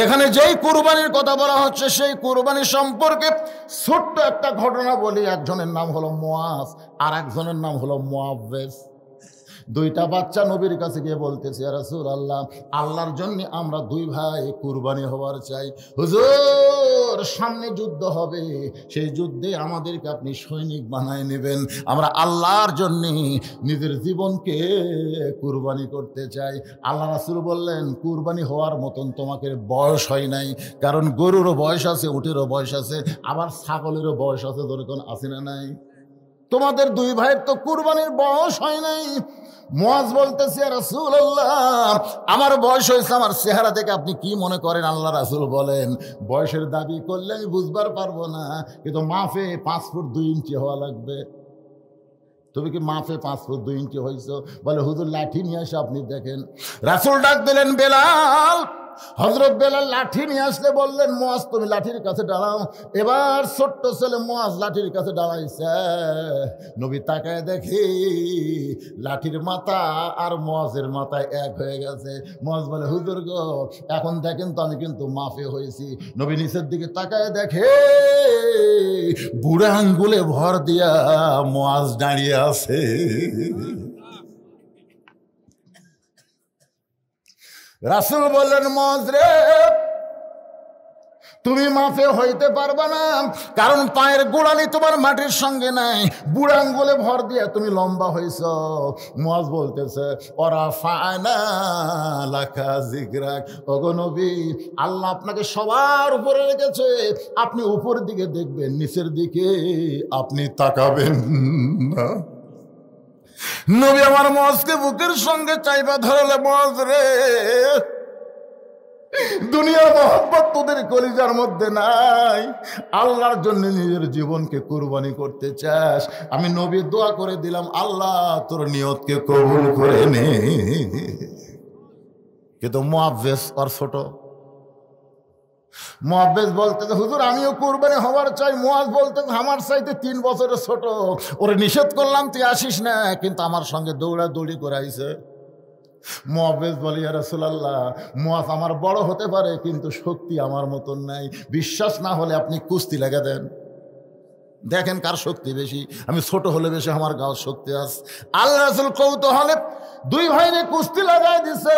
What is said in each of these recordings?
এখানে যেই কুরবানির কথা বলা হচ্ছে সেই কুরবানি সম্পর্কে ছোট্ট একটা ঘটনা বলি। একজনের নাম হলো মুয়াজ, আর একজনের নাম হলো মুআওয়াজ। দুইটা বাচ্চা নবীর কাছে গিয়ে বলতেছে, ইয়া রাসূলুল্লাহ, আল্লাহর জন্য আমরা দুই ভাই কুরবানি হওয়ার চাই। হুজুর, সামনে যুদ্ধ হবে, সেই যুদ্ধে আমাদেরকে আপনি সৈনিক বানায় নেবেন। আমরা আল্লাহর জন্য নিজের জীবনকে কুরবানি করতে চাই। আল্লাহ রাসূল বললেন, কুরবানি হওয়ার মতন তোমাকে বয়স হয় নাই, কারণ গরুরও বয়স আছে, উটেরও বয়স আছে, আবার ছাগলেরও বয়স আছে, যেরকম আছে না নাই? তোমাদের দুই ভাইয়ের তো কুরবানির বয়স হয় নাই। মুয়াজ বলতেছে, ইয়া রাসূলুল্লাহ, আমার বয়স হয়েছে, আমার চেহারা থেকে আপনি কি মনে করেন? আল্লাহ রাসূল বলেন, বয়সের দাবি করলে আমি বুঝবার পারবো না, কিন্তু মাফে 5 ফুট 2 ইঞ্চি হওয়া লাগবে। তুমি কি মাফে 5 ফুট 2 ইঞ্চি হয়েছো? বলে, হুজুর লাঠি নিয়ে এসে আপনি দেখেন। রাসূল ডাক দিলেন, বেলাল। হযরত বেলাল লাঠি নিয়ে আসলে বললেন, মুয়াজ তুমি লাঠির কাছে দাঁড়াও। এবার ছোট্ট ছেলে মুয়াজ লাঠির কাছে দাঁড়াইছে। নবী তাকায় দেখি লাঠির মাথা আর মুয়াজের মাথায় এক হয়ে গেছে। মুয়াজ বলে, হুজুর গো, এখন দেখেন তো আমি কিন্তু মাফে হয়েছি। নবী নিচের দিকে তাকায় দেখে বুড়া আঙ্গুলে ভর দিয়া মুয়াজ দাঁড়িয়ে আছে। রাসূল বললেন, মুয়াজ রে, তুমি মাফে হইতে পারবা না, কারণ পায়ের গোড়ালি তোমার মাটির সঙ্গে নাই, বুড়া আঙ্গুলে ভর দিয়ে তুমি লম্বা হইছ। মুয়াজ বলতেছে, ওরা ফানা লাকা যিকরাক, ওগো নবী, আল্লাহ আপনাকে সবার উপরে রেখেছে, আপনি উপর দিকে দেখবেন, নিচের দিকে আপনি তাকাবেন না। নবী আমার মুয়াজকে বুকের সঙ্গে চাইবা ধরলে, মুয়াজ রে, দুনিয়ার মহব্বত তোদের কলিজার মধ্যে নাই, আল্লাহর জন্য নিজের জীবনকে কুরবানি করতে চাস, আমি নবী দোয়া করে দিলাম, আল্লাহ তোর নিয়তকে কবুল করে নে। কিন্তু মুআওয়াজ আর ছোট। মুআওয়াজ বলতেছে, হুজুর আমিও কুরবানি হওয়ার চাই। মুয়াজ বলতেছে, আমার চাইতে 3 বছরের ছোট, ওরে নিষেধ করলাম তুই আসিস না, কিন্তু আমার সঙ্গে দৌড়াদৌড়ি করে আইছে। মুআওয়াজ বলে, ইয়া রাসূলুল্লাহ, মুয়াজ আমার বড় হতে পারে, কিন্তু শক্তি আমার মতন নাই। বিশ্বাস না হলে আপনি কুস্তি লাগা দেন, দেখেন কার শক্তি বেশি। আমি ছোট হলে বেশি, আমার গাঁর শক্তি আছে। আল্লাহ রাসূল কৌতূহলে দুই ভাইরে কুস্তি লাগাই দিছে।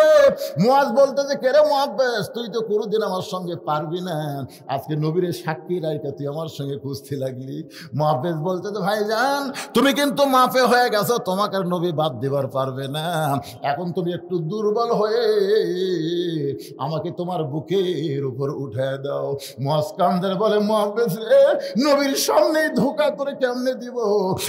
মুয়াজ বলতেছে, কেরে মুআওয়াজ, তুই তো কোনোদিন আমার সঙ্গে পারবি না, আজকে নবীরে সাক্ষী রাইখা তুই আমার সঙ্গে কুস্তি লাগলি। মুআওয়াজ বলতেছে, ভাইজান তুমি কিন্তু মাফে হয়ে গেছো, তোমাকে আর নবী বাদ দিবার পারবে না, এখন তুমি একটু দুর্বল হয়ে আমাকে তোমার বুকের উপর উঠায় দাও। মুয়াজ কান্দের বলে, মুআওয়াজ রে, নবীর সামনে ধোঁকা করে কেমনে দিব,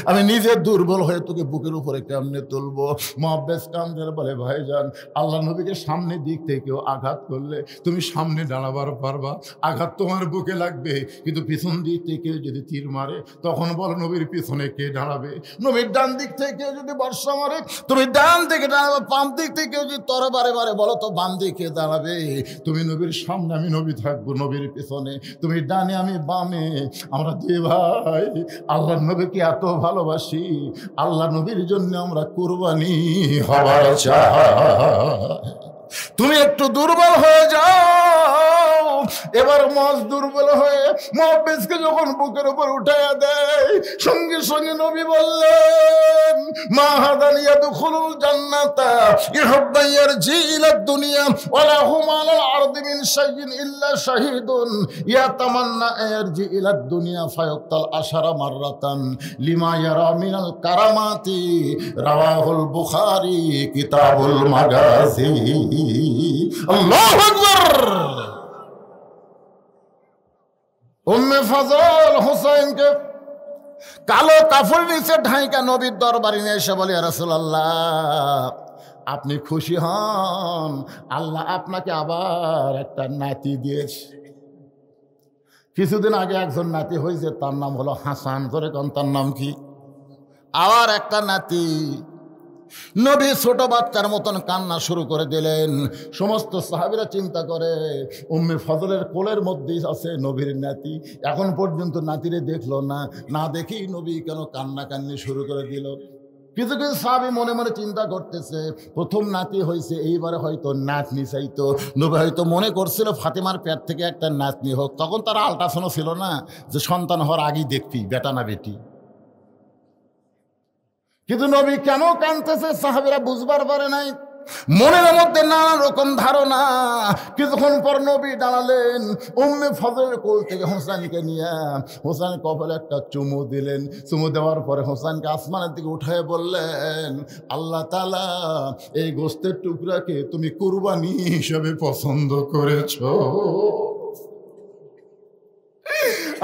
আমি নিজে দুর্বল হয়ে তোকে বুকের উপরে কেমনে তুলবো। মুআওয়াজ কান্দের বলে, ভাইজান আল্লাহ নবীকে সামনে দিক থেকেও আঘাত করলে তুমি সামনে দাঁড়াবার পারবা, আঘাত তোমার বুকে লাগবে, কিন্তু পিছন দিক থেকে যদি তীর মারে তখন বলো নবীর পিছনে কে দাঁড়াবে। নবীর ডান দিক থেকে যদি বর্ষা মারে তুমি ডান দিকে দাঁড়াবে, বাম দিক থেকে যদি তরবারে মারে বলো তো বাম দিকে দাঁড়াবে। তুমি নবীর সামনে, আমি নবী থাকবো নবীর পিছনে, তুমি ডানে আমি বামে, আমরা দুই ভাই আল্লাহ নবীকে এত ভালোবাসি, আল্লাহ নবীর জন্য আমরা কুরবানি হবার চাই। তুমি একটু দুর্বল হয়ে যাও। এবার মুয়াজ দুর্বল হয়ে মুআওয়াজকে যখন বুকের উপর উঠাইয়া দেয়, সঙ্গে সঙ্গে নবী বললেন, মা হাদান ইয়াদখুলুল জান্নাতা ইহুব্বা ইয়ারজি ইলা দুনিয়া ওয়ালা হুম আলাল আরদি মিন শাইইন ইল্লা শাহীদুন ইয়াতামান্না ইয়ারজি ইলা দুনিয়া ফায়াক্তাল আশারা মাররাতান লিমা ইয়ারা মিনাল কারামাতি। রাওয়াহুল বুখারী কিতাবুল মাগাজি। আল্লাহু আকবার। উম্মে ফজল হুসাইনকে কালো কাপড় নিচে ঢাইকা নবীর দরবারে নিয়ে এসে বলে, ইয়া রাসূলুল্লাহ, আপনি খুশি হন, আল্লাহ আপনাকে আবার একটা নাতি দিয়েছে। কিছুদিন আগে একজন নাতি হয়েছে, তার নাম হলো হাসান। ধরে কোন তার নাম কি? আবার একটা নাতি। নবী ছোট বাচ্চার মতন কান্না শুরু করে দিলেন। সমস্ত সাহাবীরা চিন্তা করে, উম্মে ফজলের কোলের মধ্যেই আছে নবীর নাতি, এখন পর্যন্ত নাতিরে দেখলো না, না দেখেই নবী কেন কান্নাকান্নি শুরু করে দিল। কিছু কিছু সাহাবী মনে মনে চিন্তা করতেছে, প্রথম নাতি হয়েছে, এইবারে হয়তো নাতনি চাইতো। নবী হয়তো মনে করছিল ফাতেমার পেট থেকে একটা নাতনি হোক। তখন তার আল্ট্রাসাউন্ড ছিল না যে সন্তান হওয়ার আগেই দেখবি বেটা না বেটি। কিন্তু নবী কেন কাঁদতেছে সাহাবীরা বুঝবার পারে নাই। মনের মধ্যে নানা রকম ধারণা। কিছুক্ষণ পর নবী দাঁড়ালেন, উম্মে ফজলের কোল থেকে হোসেনকে নিয়ে হোসেন কপালে একটা চুমু দিলেন। চুমু দেওয়ার পরে হোসেনকে আসমানের দিকে উঠায় বললেন, আল্লাহ তাআলা এই গোশতের টুকরাকে তুমি কুরবানি হিসেবে পছন্দ করেছো।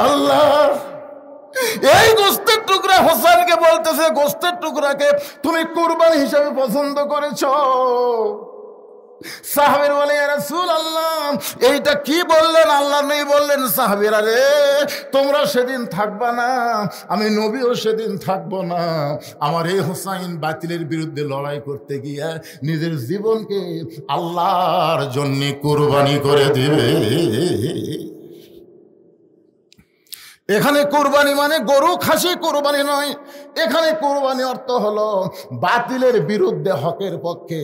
আল্লাহ এই গোশতের টুকরা হোসেনকে বলতেছে, গোশতের টুকরাকে তুমি কুরবানি হিসেবে পছন্দ করেছো। সাহাবীরা বলে, ইয়া রাসূলুল্লাহ এইটা কি বললেন? আল্লাহ নবী বললেন, সাহাবীরা রে তোমরা সেদিন থাকবা না, আমি নবীও সেদিন থাকবো না। আমার এই হোসাইন বাতিলের বিরুদ্ধে লড়াই করতে গিয়ে নিজের জীবনকে আল্লাহর জন্য কুরবানি করে দিবে। এখানে কোরবানি মানে গরু খাসি কোরবানি নয়। এখানে কোরবানি অর্থ হলো বাতিলের বিরুদ্ধে হকের পক্ষে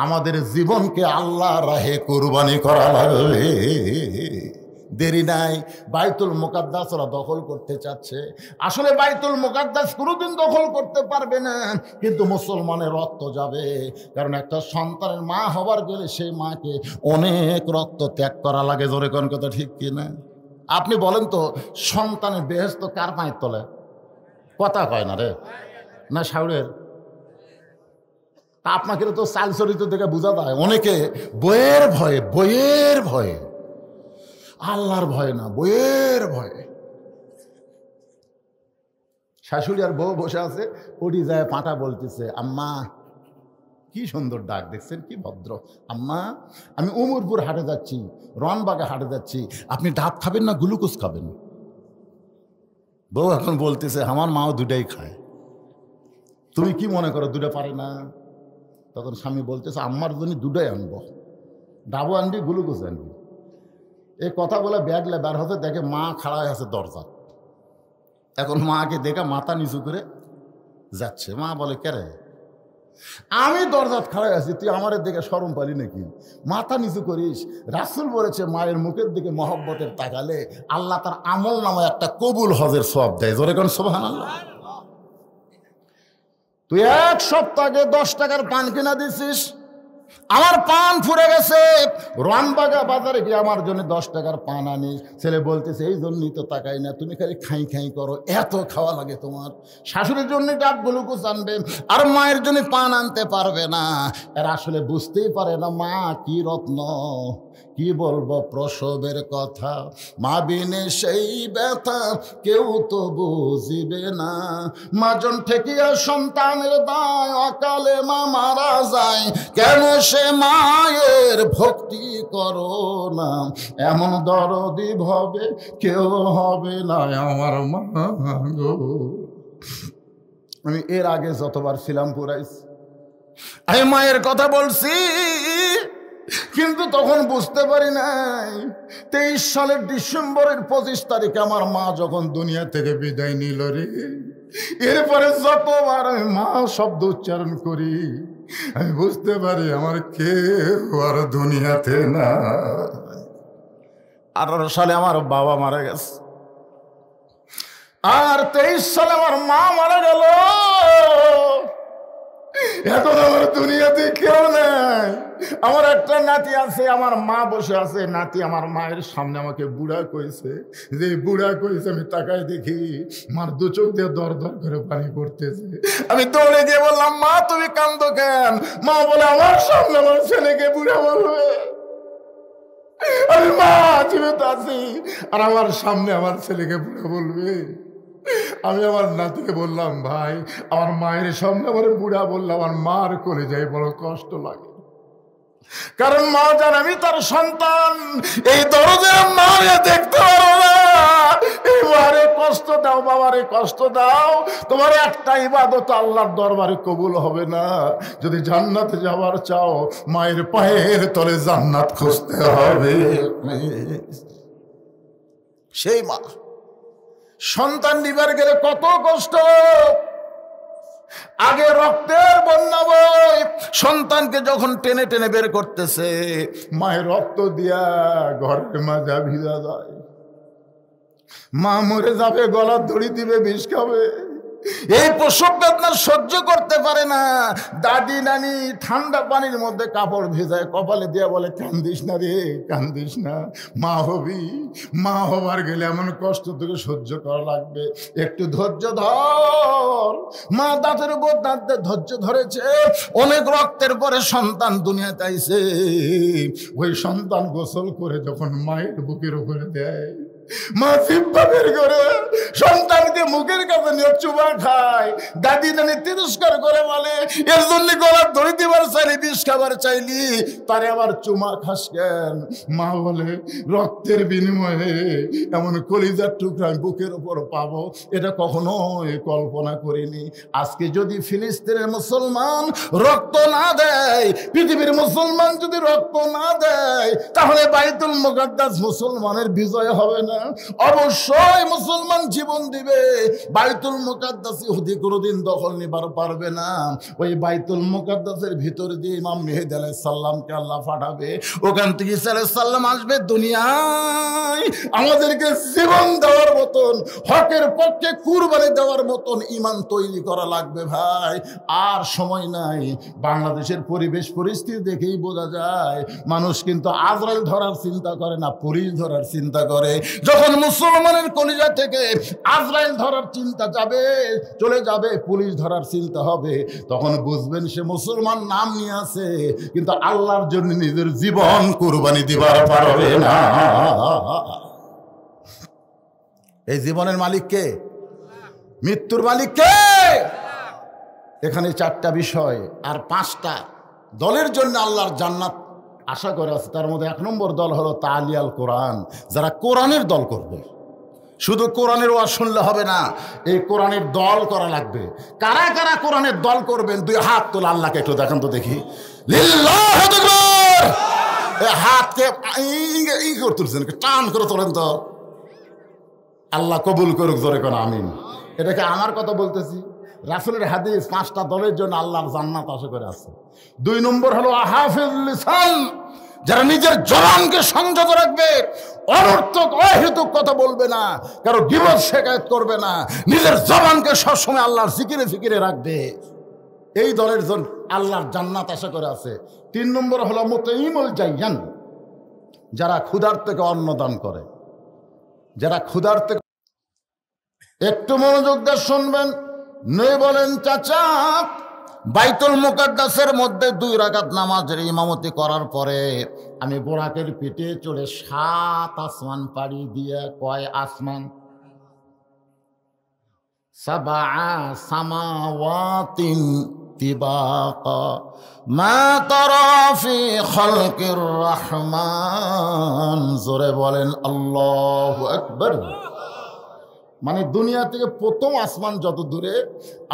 আমাদের জীবনকে আল্লাহর রাহে কোরবানি করা লাগবে। দেরি নাই, বাইতুল মুকাদ্দাস ওরা দখল করতে চাচ্ছে। আসলে বাইতুল মুকাদ্দাস কোনোদিন দখল করতে পারবে না, কিন্তু মুসলমানের রক্ত যাবে। কারণ একটা সন্তানের মা হবার গেলে সেই মাকে অনেক রক্ত ত্যাগ করা লাগে। জোরে কোন কথা ঠিক কিনা? আপনি বলেন তো, সন্তানের বেহেশত কার পায়ের তলে? কথা কয় না রে, না শাউরের? আপনাকে তো চাল চরিত্র দেখে বোঝা যায় অনেকে বইয়ের ভয়ে, বইয়ের ভয়ে, আল্লাহর ভয় না, বইয়ের ভয়ে। শাশুড়ি আর বউ বসে আছে, ওটি যায় পাঁটা বলতেছে, আম্মা কি সুন্দর ডাক, দেখছেন কি ভদ্র। আম্মা আমি উমরপুর হাটে যাচ্ছি, রনবাগে হাটে যাচ্ছি, আপনি ডাব খাবেন না গ্লুকোজ খাবেন? বউ এখন বলতেছে, আমার মাও দুটাই খায়, তুমি কি মনে করো দুটা পারে না? তখন স্বামী বলতেছে, আম্মার জন্য দুটাই আনবো, ডাবও আনবি গ্লুকোজ আনবি। এই কথা বলে ব্যাগলে বের হতে দেখে মা খাড়া আছে দরজা। এখন মাকে দেখে মাথা নিচু করে যাচ্ছে। মা বলে, কেরে? আমি দরজাত খাড়াই আছি, তুই আমার দিকে শরম পালি নাকি? মাথা নিচু করিস। রাসূল বলেছে, মায়ের মুখের দিকে মহব্বতের তাকালে আল্লাহ তার আমল নামায় একটা কবুল হজের সওয়াব দেয়। জোরে কোন সুবহানাল্লাহ। তুই এক সপ্তাহ আগে 10 টাকার পান কিনা দিছিস, আমার পান ফুরে গেছে, রনবাগা বাজারে গিয়ে আমার জন্য 10 টাকার পান আনিস। ছেলে বলতেছে, এই জন্যই তো তাকাই না, তুমি খালি খাই খাই করো, এত খাওয়া লাগে তোমার। শাশুড়ির জন্য ডাব গ্লুকোজ আনবে আর মায়ের জন্য পান আনতে পারবে না। এরা আসলে বুঝতেই পারে না মা কি রত্ন। কি বলবো প্রসবের কথা, মা বিনে সেই ব্যথা কেউ তো বুঝিবে না। মাজন ঠেকিয়া সন্তানের দায়, অকালে মা মারা যায়, কেন সে মায়ের ভক্তি করো না। এমন দরদি ভবে কেউ হবে না আমার মা গো। আমি এর আগে যতবার ছিলাম পুরাইছি, আমি মায়ের কথা বলছি, কিন্তু তখন বুঝতে পারি নাই 23 সালের ডিসেম্বরের 25 তারিখে আমার মা যখন দুনিয়া থেকে বিদায় নিল রে, এরপরে যতবার আমি মা শব্দ উচ্চারণ করি আমি বুঝতে পারি আমার কেউ আর দুনিয়াতে না। 18 সালে আমার বাবা মারা গেছে, আর 23 সালে আমার মা মারা গেল। এখন আমার দুনিয়াতে কেউ নাই। আমার একটা নাতি আছে, আমার মা বসে আছে, নাতি আমার মায়ের সামনে আমাকে বুড়া কইছে। যে বুড়া কইছে আমি তাকায় দেখি মার দু চোখ দিয়ে দর দর করে পানি পড়তেছে। আমি দৌড়ে গিয়ে বললাম, মা তুমি কান্দো কেন? মা বলে, আমার সামনে আমার ছেলেকে বুড়া বলবে। আমি মা জীবিত আছি আর আমার সামনে আমার ছেলেকে বুড়া বলবে? আমি আমার নাতিকে বললাম, ভাই আমার মায়ের সামনে আমার বুড়া বললাম, আমার মার কোলে যাই বড় কষ্ট লাগে। কারণ মা জান আমি তার সন্তান, এই দরজে মারে দেখতে পারো না। এই মারে কষ্ট দাও, বাবারে কষ্ট দাও, তোমার একটা ইবাদত আল্লাহর দরবারে কবুল হবে না। যদি জান্নাতে যাওয়ার চাও মায়ের পায়ের তলে জান্নাত খুঁজতে হবে। সেই মা সন্তান নিবার গেলে কত কষ্ট। আগে রক্তের বন্যা বই, সন্তানকে যখন টেনে টেনে বের করতেছে, মায়ের রক্ত দিয়া ঘরের মাজা ভিজা যায়, মা মরে যাবে, গলার দড়ি দিবে, বিষ খাবে। এই প্রসব বেদনা সহ্য করতে পারে না। দাদি নানি ঠান্ডা পানির মধ্যে কাপড় ভেজায় কপালে দিয়া বলে, কান্দিস না রে, কান্দিস না, মা হবি, মা হবার গেলে এমন কষ্ট তোকে সহ্য করা লাগবে, একটু ধৈর্য ধর। মা দাঁতের উপর দাঁতে ধৈর্য ধরেছে। অনেক রক্তের পরে সন্তান দুনিয়াতে আইছে। ওই সন্তান গোসল করে যখন মায়ের বুকের উপরে দেয়, মা জিহ্বা বের করে সন্তানকে মুখের কাছে নিয়ে চুমা খায়। দাদি নানি তিরস্কার করে বলে, এর জন্য গলার দড়ি দিবার চাইলি, বিষ খাবার চাইলি, তারে আবার চুমা খাস কেন? মা বলে, রক্তের বিনিময়ে এমন কলিজার টুকরা বুকের উপর পাবো, এটা কখনোই কল্পনা করিনি। আজকে যদি ফিলিস্তিনের মুসলমান রক্ত না দেয়, পৃথিবীর মুসলমান যদি রক্ত না দেয়, তাহলে বাইতুল মুকাদ্দাস মুসলমানের বিজয় হবে না। অবশ্যই মুসলমান জীবন দিবে, বাইতুল মুকাদ্দাস ইহুদি কোনোদিন দখল নিবার পারবে না। ওই বাইতুল মুকাদ্দাসের ভিতর দিয়ে ইমাম মেহেদী আলাইহিস সালামকে আল্লাহ পাঠাবে, ওখান থেকে ঈসা আলাইহিস সালাম আসবে দুনিয়ায়। আমাদেরকে জীবন দেওয়ার মতন, হকের পক্ষে কুরবানি দেওয়ার মতন ঈমান তৈরি করা লাগবে ভাই। আর সময় নাই। বাংলাদেশের পরিবেশ পরিস্থিতি দেখেই বোঝা যায়, মানুষ কিন্তু আজরাইল ধরার চিন্তা করে না, পুলিশ ধরার চিন্তা করে। যখন মুসলমানের কলিজা থেকে আজরাইল ধরার চিন্তা যাবে, চলে যাবে, পুলিশ ধরার চিন্তা হবে, তখন বুঝবেন সে মুসলমান নাম নিয়ে আছে, কিন্তু আল্লাহর জন্য নিজের জীবন কুরবানি দিবার পারবে না। এই জীবনের মালিক কে? মৃত্যুর মালিক কে? এখানে 4টা বিষয় আর 5টা দলের জন্য আল্লাহর জান্নাত আশা করে আছে। তার মধ্যে 1 নম্বর দল হলো তালিয়াল কোরআন, যারা কোরআনের দল করবে। শুধু কোরআনের ওয়াজ শুনলে হবে না, এই কোরআনের দল করা লাগবে। কারা কারা কোরআনের দল করবেন? 2 হাত তোলা, আল্লাহকে একটু দেখান তো দেখি। লিল্লাহু আকবার। এই হাতকে ই করতেছেন, টান করে তোলেন তো। আল্লাহ কবুল করুক, জোরে কোন আমিন। এটাকে আমার কথা বলতেছি, রাসূলের হাদিস। 5টা দলের জন্য আল্লাহর জান্নাত আশা করে আছে। 2 নম্বর হলো হাফিজ লিসান, যারা নিজের জবানকে সংযত রাখবে, অনর্থক অহেতুক কথা বলবে না, কারো গীবত শিকায়ত করবে না, নিজের জবানকে সবসময় আল্লাহর জিকিরে ফিকিরে রাখবে। এই দলের জন্য আল্লাহর জান্নাত আশা করে আছে। 3 নম্বর হলো মুতাইমুল জাইয়ান, যারা ক্ষুধার্তকে অন্ন দান করে, যারা ক্ষুধার্ত। একটু মনোযোগ দিয়ে শুনবেন। নবী বলেন, চাচা, বাইতুল মুকাদ্দাসের মধ্যে 2 রাকাত নামাজের ইমামতি করার পরে আমি বোরাকের পিঠে চড়ে 7 আসমান পাড়ি দিয়ে, কয় আসমান? 7 সামাওয়াতিন তিবাকা মা তারা ফি খালকির রহমান। জোরে বলেন আল্লাহু আকবার। মানে দুনিয়া থেকে প্রথম আসমান যত দূরে,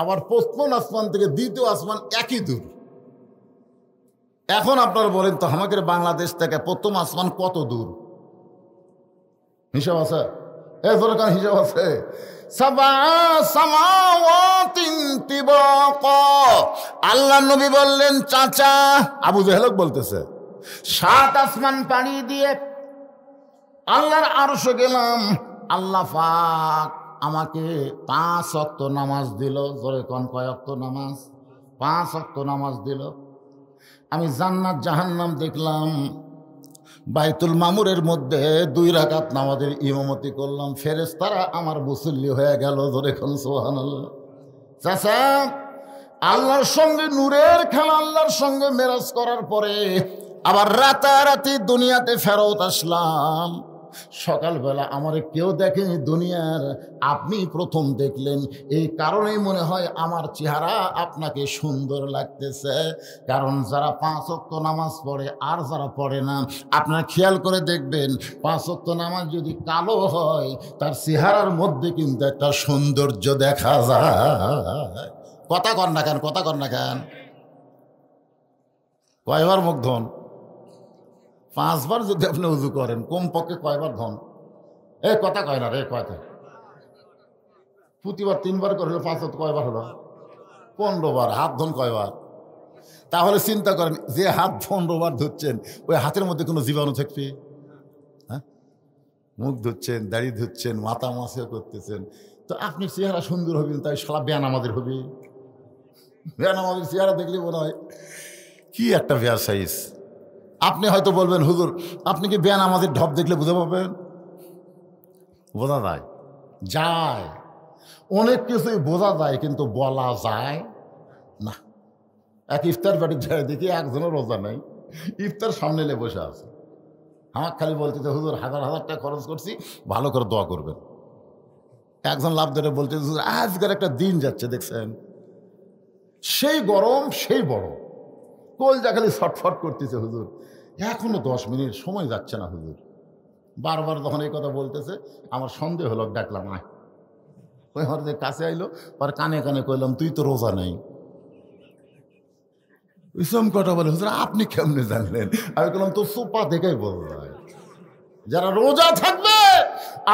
আবার প্রথম আসমান থেকে দ্বিতীয় আসমান একই দূর। এখন আপনারা বলেন তো, আমাদের বাংলাদেশ থেকে প্রথম আসমান কত দূর? হিসাব আছে? এরকম হিসাব আছে। 7 সামাওয়াতিন তিবাকা। আল্লাহ নবী বললেন, চাচা, আবু জেহেল বলতেছে, 7 আসমান পাড়ি দিয়ে আল্লাহর আরশে গেলাম। আল্লাহ পাক আমাকে 5 ওয়াক্ত নামাজ দিল। জোরে কোন, কয় ওয়াক্ত নামাজ? 5 ওয়াক্ত নামাজ দিল। আমি জান্নাত জাহান্নাম দেখলাম। বাইতুল মামুরের মধ্যে 2 রাকাত নামাজের ইমামতি করলাম, ফেরেশতারা আমার মুসল্লি হয়ে গেল। জোরে কোন সুবহানাল্লাহ। চাচা, আল্লাহর সঙ্গে নূরের খেলা, আল্লাহর সঙ্গে মেরাজ করার পরে আবার রাতারাতি দুনিয়াতে ফেরত আসলাম। সকালবেলা আমারে কেউ দেখেনি দুনিয়ার, আপনি প্রথম দেখলেন। এই কারণেই মনে হয় আমার চেহারা আপনাকে সুন্দর লাগতেছে। কারণ যারা 5 ওয়াক্ত নামাজ পড়ে আর যারা পড়ে না, আপনারা খেয়াল করে দেখবেন, 5 ওয়াক্ত নামাজ যদি কালো হয়, তার চেহারার মধ্যে কিন্তু একটা সৌন্দর্য দেখা যায়। কথা কর না কেন, কথা কর না কেন? কয়বার মুখ ধন? 5 বার যদি আপনি উজু করেন, কমপক্ষে কয়বার ধন? কথা কয় না রে, কথা। প্রতিবার 3 বার করে হলো, 5 কয়বার হলো? 15 বার। হাত ধন কয়বার? তাহলে চিন্তা করেন, যে হাত 15 বার ধুচ্ছেন, ওই হাতের মধ্যে কোনো জীবাণু থাকবে? হ্যাঁ, মুখ ধুচ্ছেন, দাড়ি ধুচ্ছেন, মাথা মাসে করতেছেন, তো আপনি চেহারা সুন্দর হবেন, তাই শালা ব্যান আমাদের হবে। ব্যান আমাদের চেহারা দেখলে মনে হয় কি একটা ব্যবসায়িস। আপনি হয়তো বলবেন, হুজুর আপনি কি ব্যান আমাদের ঢপ দেখলে বুঝে পাবেন? বোঝা যায়, যায়, অনেক কিছুই বোঝা যায়, কিন্তু বলা যায় না। এক ইফতার বাড়ি যায় দেখি একজনের রোজা নাই, ইফতার সামনে এলে বসে আছে। আমার খালি বলতেছে, হুজুর 1000 টাকা খরচ করছি, ভালো করে দোয়া করবেন। একজন লাভ ধরে বলতেছে, হুজুর আজকের একটা দিন যাচ্ছে দেখছেন, সেই গরম সেই বড়, কলজা খালি ছটফট করতেছে, হুজুর এখনো 10 মিনিট সময় যাচ্ছে না হুজুর। বারবার যখন এই কথা বলতেছে, আমার সন্দেহ হলো, ডাকলাম আয়। ওই আমার যে কাছে আইলো, আর কানে কানে কইলাম, তুই তো রোজা নেই। ইসলাম কথা বলে, হুজুর আপনি কেমনে জানলেন? আমি বললাম, তো সোপা দেখেই বোঝা যায়। যারা রোজা থাকবে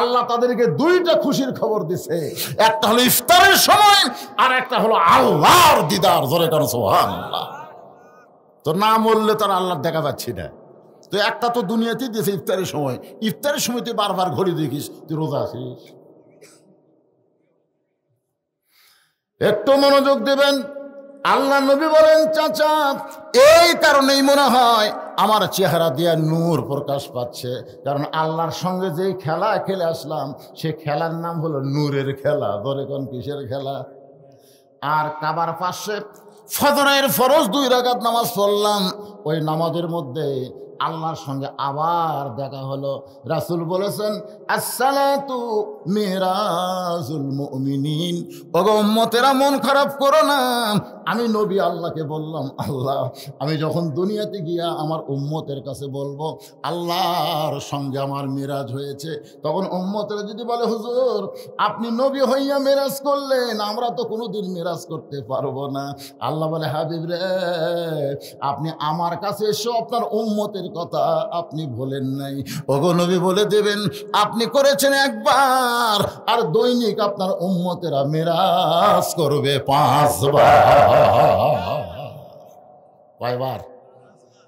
আল্লাহ তাদেরকে 2টা খুশির খবর দিছে, একটা হলো ইফতারের সময়, আর একটা হলো আল্লাহর দিদার। জোরে কারো সুবহানাল্লাহ। তো না মরলে তার আল্লাহর দেখা পাচ্ছি না। তো একটা তো দুনিয়াতেই দিয়েছে ইফতারের সময়। ইফতারের সময় তুই বারবার ঘড়ি দেখিস, তুই রোজা আছিস। একটু মনোযোগ দেবেন। আল্লাহ নবী বলেন, চাচা এই কারণেই মনে হয় আমার চেহারা দিয়ে নূর প্রকাশ পাচ্ছে, কারণ আল্লাহর সঙ্গে যেই খেলা খেলে আসলাম, সে খেলার নাম হলো নূরের খেলা। ধরে কোন কিসের খেলা? আর কাবার পাশে ফজরের ফরজ 2 রাকাত নামাজ পড়লাম, ওই নামাজের মধ্যে আল্লাহর সঙ্গে আবার দেখা হলো। রাসূল বলেছেন, আসসালাতু মিরাজুল মুমিনিন। ওগো উম্মতেরা মন খারাপ করো না। আমি নবী আল্লাহকে বললাম, আল্লাহ আমি যখন দুনিয়াতে গিয়া আমার উম্মতের কাছে বলবো আল্লাহর সঙ্গে আমার মিরাজ হয়েছে, তখন উম্মতেরা যদি বলে, হুজুর আপনি নবী হইয়া মিরাজ করলেন, আমরা তো কোনোদিন মিরাজ করতে পারবো না। আল্লাহ বলে, হাবিব রে, আপনি আমার কাছে এসে আপনার উম্মতের কথা আপনি বলেন নাই। ওগো নবী বলে দেবেন, আপনি করেছেন একবার, আর দৈনিক আপনার উম্মতেরা মিরাজ করবে 5 বার। কয়বার?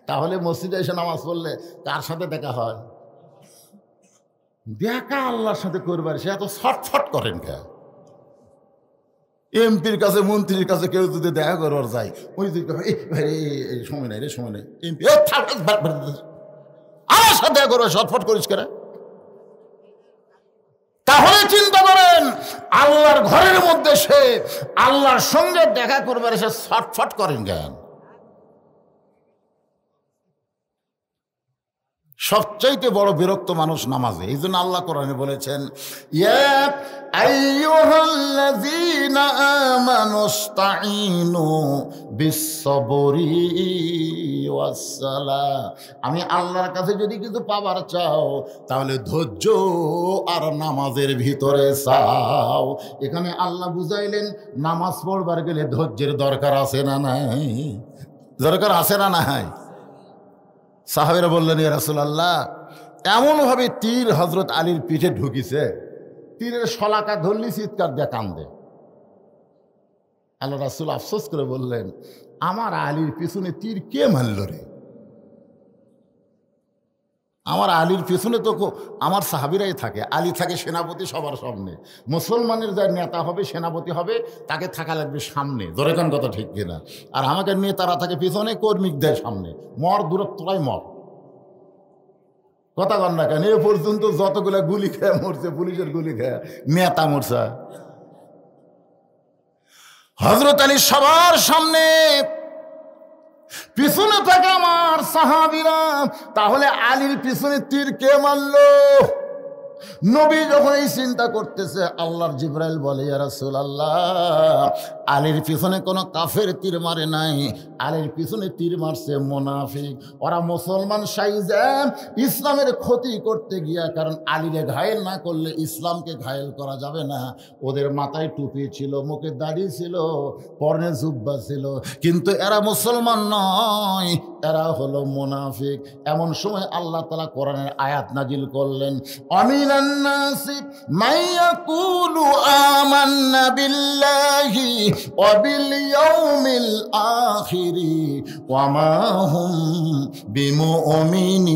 তাহলে মসজিদে এসে নামাজ পড়লে কার সাথে দেখা হয়? দেখা আল্লাহর সাথে করবার। সে এত ছটফট করেন কে? এমপির কাছে, মন্ত্রীর কাছে কেউ যদি দেখা করবার যায়, ওই সময় নাই রে, সময় নেই, এমপি আমার সাথে দেখা করবে, ছটফট করিস কেন? তাহলে চিন্তা করেন, আল্লাহর ঘরের মধ্যে সে আল্লাহর সঙ্গে দেখা করবার সে ছটফট করেন কেন? সবচাইতে বড় বিরক্ত মানুষ নামাজে। এই জন্য আল্লাহ কোরআনে বলেছেন, ইয়া আইয়ুহাল্লাযীনা আমানুস্তাঈনু বিস-সাবরি ওয়াস-সালাহ। আমি আল্লাহর কাছে যদি কিছু পাবার চাও, তাহলে ধৈর্য আর নামাজের ভিতরে চাও। এখানে আল্লাহ বুঝাইলেন, নামাজ পড়বার গেলে ধৈর্যের দরকার আছে না নাই? দরকার আছে না নাই? সাহাবীরা বললেন, ইয়া রাসূলুল্লাহ, এমনভাবে তীর হযরত আলীর পিঠে ঢুকিছে, তীরের শলাকা ধরলি চিৎকার দিয়ে কান্দে। আল্লাহ রাসূল আফসোস করে বললেন, আমার আলীর পিছনে তীর কে মারল রে? আমার আলীর পিছনে তো আমার সাহাবীরাই থাকে। আলী থাকে সেনাপতি সবার সামনে। মুসলমানের যার নেতা হবে, সেনাপতি হবে, তাকে থাকা লাগবে সামনে। ধরে কোন কথা ঠিক কিনা? আর আমাকে নেতারা থাকে পিছনে, কর্মিক দেয় সামনে। মর দূরত্বটাই মর। কথা কন না কেন? এ পর্যন্ত যতগুলা গুলি খেয়ে মরছে, পুলিশের গুলি খেয়ে, নেতা মরছে। হযরত আলী সবার সামনে, পিছনে থাকে আমার সাহাবীরা। তাহলে আলীর পিছনে তীর কে মারলো? নবী যখন এই চিন্তা করতেছে, আল্লাহর জিবরাইল বলে, ইয়া রাসূলুল্লাহ, আলীর পিছনে কোনো কাফের তীর মারে নাই, আলীর পিছনে তীর মারছে মুনাফিক। ওরা মুসলমান সাইজে ইসলামের ক্ষতি করতে গিয়া, কারণ আলীরে ঘায়েল না করলে ইসলামকে ঘায়েল করা যাবে না। ওদের মাথায় টুপি ছিল, মুখে দাড়ি ছিল, পরনে জুব্বা ছিল, কিন্তু এরা মুসলমান নয়, এরা হলো মুনাফিক। এমন সময় আল্লাহ তাআলা কোরআনের আয়াত নাজিল করলেন, আমিনান নাসি মাইয়াকুলু আমান্না বিল্লাহি ওয়া বিল ইয়াউমিল আখিরি ওয়া মা হুম বিমুমিনিন।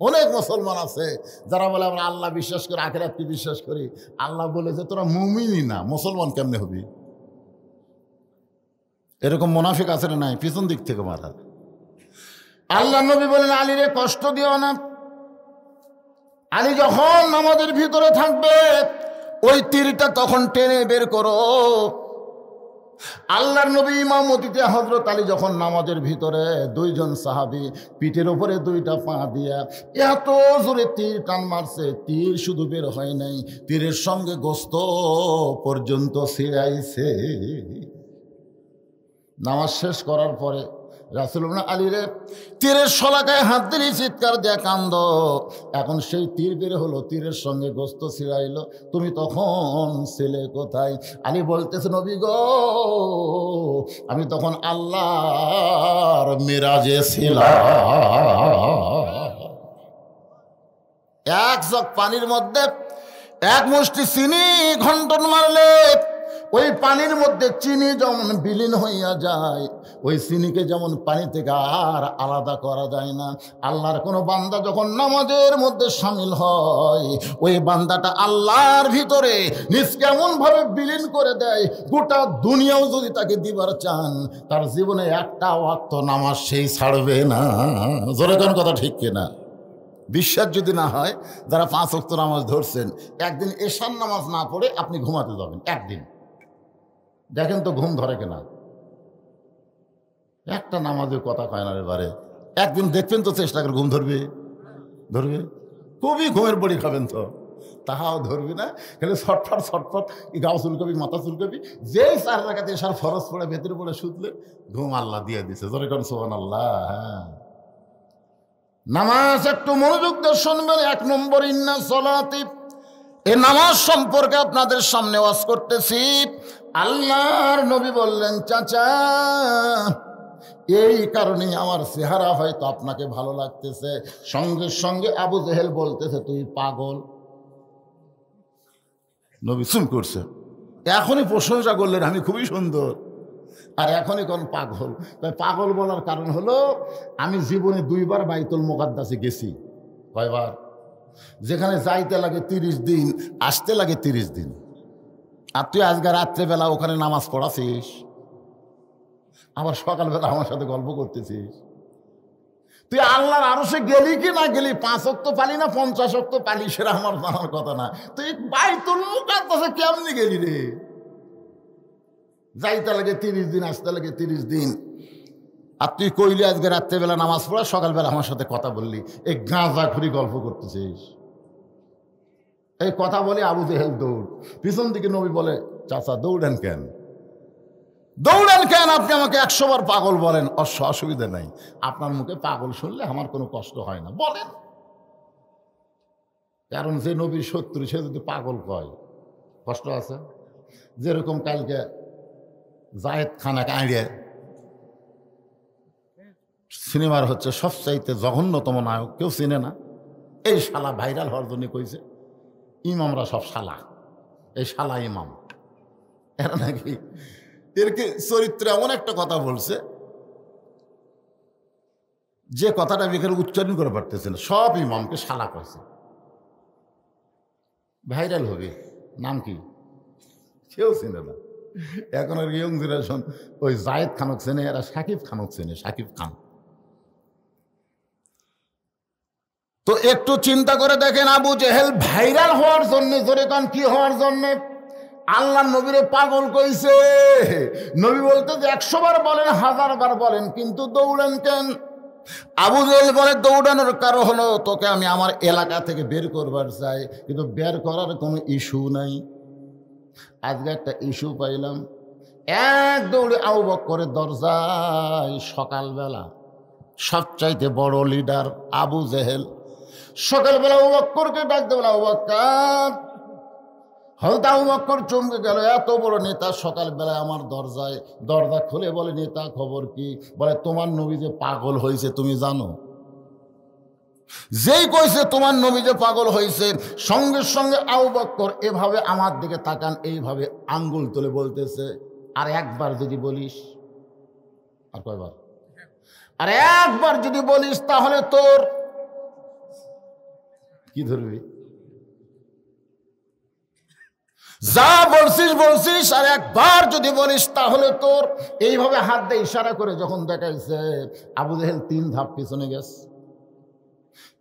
অনেক মুসলমান আছে যারা বলে আমরা আল্লাহ বিশ্বাস করি, আখিরাতকে বিশ্বাস করি। আল্লাহ বলে যে তোরা মুমিনই না, মুসলমান কেমনে হবি? এরকম মুনাফিক আছে না নাই? পিছন দিক থেকে মারা। আল্লাহ নবী বলেন, আলী রে কষ্ট দিও না। আলী যখন নামাজের ভিতরে থাকবে ওই তীরটা তখন টেনে বের করো। আল্লাহর নবী ইমামতিতে হযরত আলী যখন নামাজের ভিতরে, দুইজন সাহাবী পিঠের উপরে দুইটা পা দিয়া এত জোরে তীর টান মারছে, তীর শুধু বের হয় নাই, তীরের সঙ্গে গোস্ত পর্যন্ত ছিঁড়াইছে। নামাজ শেষ করার পরে রাসূলুল্লাহ আলী রে তীরের শলাকায় হাত দিলি, চিৎকার দেয়া কান্দ। এখন সেই তীর বের হলো, তীরের সঙ্গে গোস্ত ছিঁড়াইলো, তুমি তখন ছেলে কোথায়? আলী বলতেছে, নবী গো, আমি তখন আল্লাহর মিরাজে ছিলাম। এক জগ পানির মধ্যে এক মুষ্টি চিনি ঘন্টন মারলে ওই পানির মধ্যে চিনি যেমন বিলীন হইয়া যায়, ওই চিনিকে যেমন পানি থেকে আর আলাদা করা যায় না। আল্লাহর কোনো বান্দা যখন নামাজের মধ্যে শামিল হয়, ওই বান্দাটা আল্লাহর ভিতরে নিজ কেমনভাবে বিলীন করে দেয়, গোটা দুনিয়াও যদি তাকে দিবার চান, তার জীবনে একটা ওয়াক্ত নামাজ সেই ছাড়বে না। জোরে কোন কথা ঠিক কিনা? বিশ্বাস যদি না হয়, যারা 5 ওয়াক্ত নামাজ ধরছেন, একদিন এশার নামাজ না পড়ে আপনি ঘুমাতে যাবেন, একদিন দেখেন তো ঘুম ধরে কিনা। একটা নামাজের কথা কয় না রে বারে, একদিন দেখবেন তো, চেষ্টা করে ঘুম ধরবে? ধরবে? খুবই ঘুমের বড়ি খাবেন তো, তাহাও ধরবি না। খালি ছটফট ছটফট, গাও চুলকবি, মাথা চুলকবি। যেই 4 রাকাত এশার ফরজ পড়ে ভেতরে পড়ে শুতলে ঘুম আল্লাহ দিয়ে দিছে। জোরে কোন সুবহানাল্লাহ। হ্যাঁ, নামাজ একটু মনোযোগ দিয়ে শুনবেন। 1 নম্বর, ইন্না সলাতি, এই নামাজ সম্পর্কে আপনাদের সামনে ওয়াজ করতেছি। আল্লাহর নবী বললেন, চাচা এই কারণেই আমার চেহারা হয়তো আপনাকে ভালো লাগতেছে। সঙ্গে সঙ্গে আবু জেহেল বলতেছে, তুই পাগল। নবী চুপ করছে। এখনই প্রশংসা করলেন, আমি খুবই সুন্দর, আর এখনই কোন পাগল। তাই পাগল বলার কারণ হলো, আমি জীবনে 2 বার বাইতুল মুকাদ্দাসে গেছি। কয়বার? যেখানে যাইতে লাগে 30 দিন, আসতে লাগে 30 দিন। আর তুই আজকে রাত্রেবেলা ওখানে নামাজ পড়াছিস, আবার সকালবেলা আমার সাথে গল্প করতেছিস। তুই আল্লাহর আরশে গেলি কি না গেলি, 5 ওয়াক্ত পালি না 50 ওয়াক্ত পালি, সেটা আমার জানার কথা না। তুই বাইতুল মুকাদ্দাসে কেমনি গেলি রে? যাইতে লাগে 30 দিন, আসতে লাগে 30 দিন। আর তুই কইলি আজকে রাত্রেবেলা নামাজ পড়া, সকালবেলা আমার সাথে কথা বললি, এই গাঁজা খুরি গল্প করতেছিস। এই কথা বলে আবু জেহেল দৌড়। পিছন দিকে নবী বলে, চাচা দৌড়েন কেন? দৌড়েন কেন? আপনি আমাকে 100 বার পাগল বলেন, অসুবিধা নাই। আপনার মুখে পাগল শুনলে আমার কোনো কষ্ট হয় না, বলেন। কারণ যে নবীর শত্রু সে যদি পাগল কয়, কষ্ট আছে। যেরকম কালকে জায়েদ খানা কাঁড়িয়ে সিনেমার হচ্ছে সবচাইতে জঘন্যতম নায়ক, কেউ চিনে না। এই শালা ভাইরাল হওয়ার জন্য কইছে ইমামরা সব শালা, এই শালা ইমাম। এরা নাকি এরকে চরিত্রে এমন একটা কথা বলছে, যে কথাটা আমি এখানে উচ্চারণ করে পারতেছে না। সব ইমামকে শালা কইছে। ভাইরাল হবে, নাম কি কেউ চিনে না। এখন আর ইয়ং জেনারেশন ওই জায়েদ খানক চেনে, এরা শাকিব খানক চেনে, শাকিব খান। তো একটু চিন্তা করে দেখেন, আবু জেহেল ভাইরাল হওয়ার জন্য, জোরে কান কি হওয়ার জন্য? আল্লাহ নবীরে পাগল কইছে। নবী বলতে যে 100 বার বলেন, 1000 বার বলেন, কিন্তু দৌড়েন কেন? আবু জেহেল বলে, দৌড়ানোর কারণ হলো তোকে আমি আমার এলাকা থেকে বের করবার চাই, কিন্তু বের করার কোনো ইস্যু নাই। আজকে একটা ইস্যু পাইলাম। এক দৌড়ে আবু বকরের দরজায় সকালবেলা সবচাইতে বড় লিডার আবু জেহেল সকালবেলা আবু বকরকে ডাকতে বলে, আবু বকর হযরত আবু বকর চমকে গেল, এত বড় নেতা সকালবেলায় আমার দরজায়, দরজা খুলে বলে, নেতা খবর কি? বলে, তোমার নবী যে পাগল হয়েছে তুমি জানো? যেই কইছে তোমার নবী যে পাগল হয়েছে, সঙ্গে সঙ্গে আবু বকর এভাবে আমার দিকে তাকান, এইভাবে আঙ্গুল তুলে বলতেছে, আর একবার যদি বলিস। আর কয়বার? আর একবার যদি বলিস তাহলে তোর কি ধরবি? যা বলছিস বলছিস, আর একবার যদি বলিস তাহলে তোর। এইভাবে হাত দিয়ে ইশারা করে যখন দেখাইছে, আবু জেহেল 3 ধাপ পিছনে গেছে।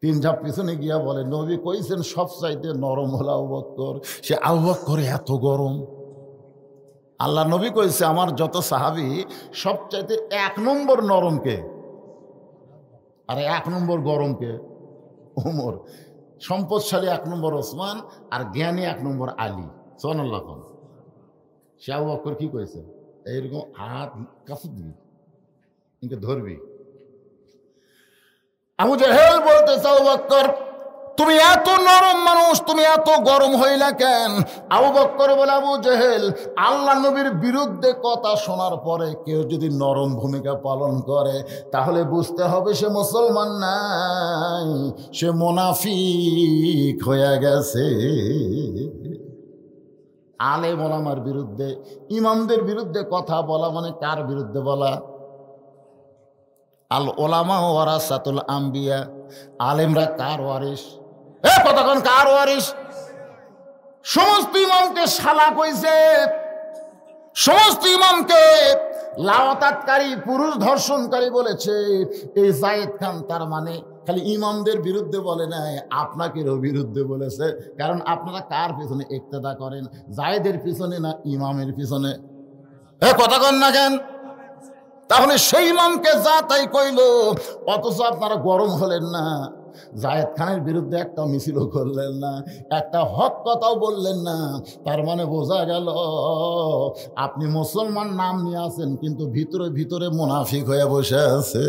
3 ধাপ পিছনে গিয়া বলে, নবী কইছেন সবচাইতে নরম হলো আবু বকর। সে আবু বকর এত গরম? আল্লাহ নবী কইছে, আমার যত সাহাবী সবচাইতে 1 নম্বর নরমকে, আর 1 নম্বর গরমকে ওমর। সম্পদশালী 1 নম্বর ওসমান, আর জ্ঞানী 1 নম্বর আলী। সুবহানাল্লাহ। সে আবু বকর কি কইছে? এইরকম হাত কাছে দিবি, ইনকে ধরবি। আবু জেহেল বলতেছে, আবু বকর তুমি এত নরম মানুষ, তুমি এত গরম হইলা কেন? আবু বকর বলে, আবু জেহেল, আল্লাহ নবীর বিরুদ্ধে কথা শোনার পরে কেউ যদি নরম ভূমিকা পালন করে তাহলে বুঝতে হবে সে মুসলমান নাই, সে মুনাফিক হয়ে গেছে। আলেম ওলামার বিরুদ্ধে, ইমামদের বিরুদ্ধে কথা বলা মানে কার বিরুদ্ধে বলা? আল ওলামা ওয়ারাসাতুল আম্বিয়া, আলেমরা কার ওয়ারিস? কতক্ষণ কার ওয়ারিস? সমস্ত ইমামকে শালা কইছে, সমস্ত ইমামকে লাওয়াতাতকারী, পুরুষ ধর্ষণকারী বলেছে। এই জায়েদ খান তার মানে খালি ইমামদের বিরুদ্ধে বলে নাই, আপনাকেরও বিরুদ্ধে বলেছে। কারণ আপনারা কার পিছনে ইক্তেদা করেন? জায়েদের পিছনে না ইমামের পিছনে? কথা কন না কেন? তাহলে সেই ইমামকে যা তাই কইল, অথচ আপনারা গরম হলেন না, জায়েদ খানের বিরুদ্ধে একটা মিছিলও করলেন না, একটা হক কথাও বললেন না। তার মানে বোঝা গেল আপনি মুসলমান নাম নিয়ে আছেন, কিন্তু ভিতরে ভিতরে মুনাফিক হয়ে বসে আছে।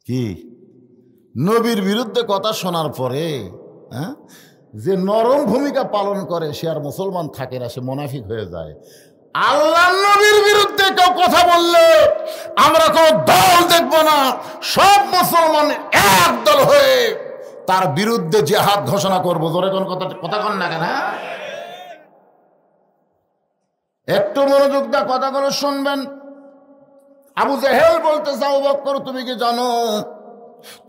কি নবীর বিরুদ্ধে কথা শোনার পরে যে নরম ভূমিকা পালন করে সে আর মুসলমান থাকে না, সে মুনাফিক হয়ে যায়। আল্লাহ নবীর বিরুদ্ধে কেউ কথা বললে আমরা কোনো দল দেখব না, সব মুসলমান এক দল হয়ে তার বিরুদ্ধে জিহাদ ঘোষণা করবো। জোরে কোন কথা কন না কেন? একটু মনোযোগ দিয়ে কথাগুলো শুনবেন। আবু জেহেল বলতেছে, আবু বকর তুমি কি জানো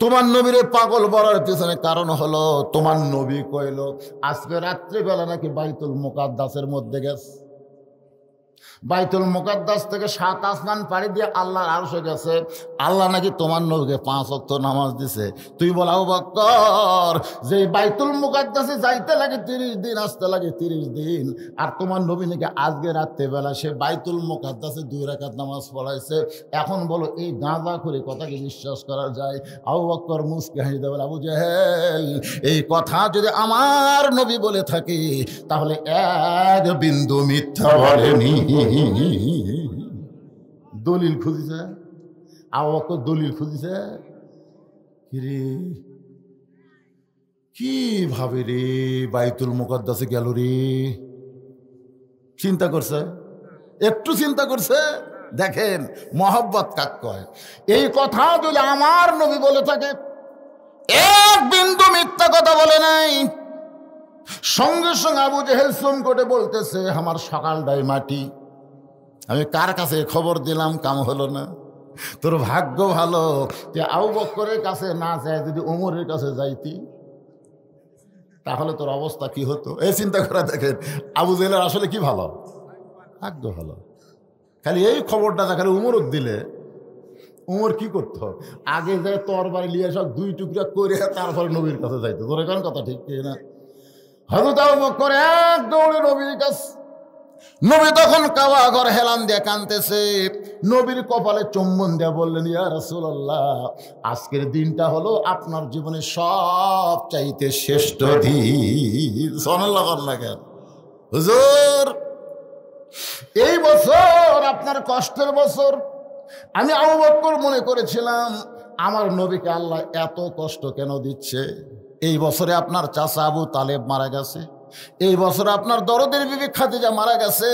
তোমার নবীর পাগল বলার পিছনে কারণ হলো তোমার নবী কইল আজকে রাত্রিবেলা নাকি বাইতুল মুকাদ্দাসের মধ্যে গেছে, বাইতুল মুকাদ্দাস থেকে 7 আসমান পাড়ি দিয়ে আল্লাহর আরশে গেছে। আল্লাহ নাকি তোমার নবীকে 5 ওয়াক্ত নামাজ দিছে। তুই বল আবু বকর, যে বাইতুল মুকাদ্দাসে যাইতে লাগে 30 দিন, আসতে লাগে 30 দিন, আর তোমার নবী নাকি আজকে রাত্রেবেলা সে বাইতুল মুকাদ্দাসে 2 রাকাত নামাজ পড়াইছে। এখন বলো এই গাঁজা করে কথাকে বিশ্বাস করা যায়? আবু বকর মুস্কি হাসিতে বলে, আবু জেহেল, এই কথা যদি আমার নবী বলে থাকে তাহলে এক বিন্দু মিথ্যা বলেনি। দলিল খুঁজিছে আবু বকর, দলিল খুঁজিছে। কি ভাবে রে বাইতুল মুকাদ্দাসে গেল রে? চিন্তা করছে, একটু চিন্তা করছে। দেখেন মহব্বত কাক কয়। এই কথা যদি আমার নবী বলে থাকে, এক বিন্দু মিথ্যা কথা বলে নাই। সঙ্গে সঙ্গে আবু জেহেল সুম করে বলতেছে, আমার সকালটাই মাটি, আমি কার কাছে খবর দিলাম, কাম হলো না। তোর ভাগ্য ভালো যে আবু বকরের কাছে না যায়, যদি ওমরের কাছে যাইতি তাহলে তোর অবস্থা কি হতো। এই চিন্তা করে দেখেন আবু জেহেলের আসলে কি ভালো, ভাগ্য ভালো। খালি এই খবরটা খালি উমরক দিলে উমর কি করতো, আগে যায় তরবারি লিয়ে সব 2 টুকরা করে তারপরে নবীর কাছে যাইতো। তোর এখন কথা ঠিক না? হযরত আবু বকর এক দৌড়ে নবীর কাছে। নবী তখন কাবা ঘর হেলান দিয়ে কাঁদতেছে। নবীর কপালে চুম্বন দিয়ে বললেন, ইয়া রাসূলুল্লাহ, আজকের দিনটা হলো আপনার জীবনের সব চাইতে শ্রেষ্ঠ দিন। সুবহানাল্লাহ লাগেন হুজুর, এই বছর আপনার কষ্টের বছর। আমি আবু বকর মনে করেছিলাম আমার নবীকে আল্লাহ এত কষ্ট কেন দিচ্ছে। এই বছরে আপনার চাচা আবু তালেব মারা গেছে, এই বছর আপনার দরদের বিবি খাদিজা মারা গেছে,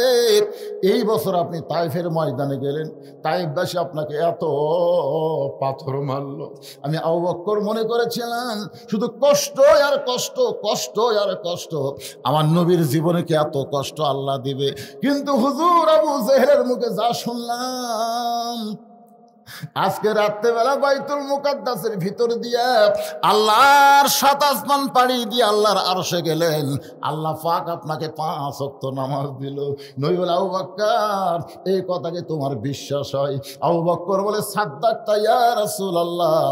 এই বছর আপনি তাইফের ময়দানে গেলেন, তাইফবাসী আপনাকে এত পাথর মারল। আমি আবু বকর মনে করেছিলাম শুধু কষ্ট আর কষ্ট, কষ্ট আর কষ্ট, আমার নবীর জীবনে কি এত কষ্ট আল্লাহ দিবে? কিন্তু হুজুর আবু জেহেলের মুখে যা শুনলাম, আজকে রাত্রেবেলা বাইতুল মুকাদ্দাসের ভিতর দিয়ে আল্লাহর ৭ আসমান পাড়ি দিয়ে আল্লাহর আরশে গেলেন, আল্লাহ পাক আপনাকে ৫ ওয়াক্ত নামাজ দিল। নবী বলে, আবু বকর এই কথাকে তোমার বিশ্বাস হয়? আবু বকর বলে, সাদ্দাকতা ইয়া রাসূলুল্লাহ,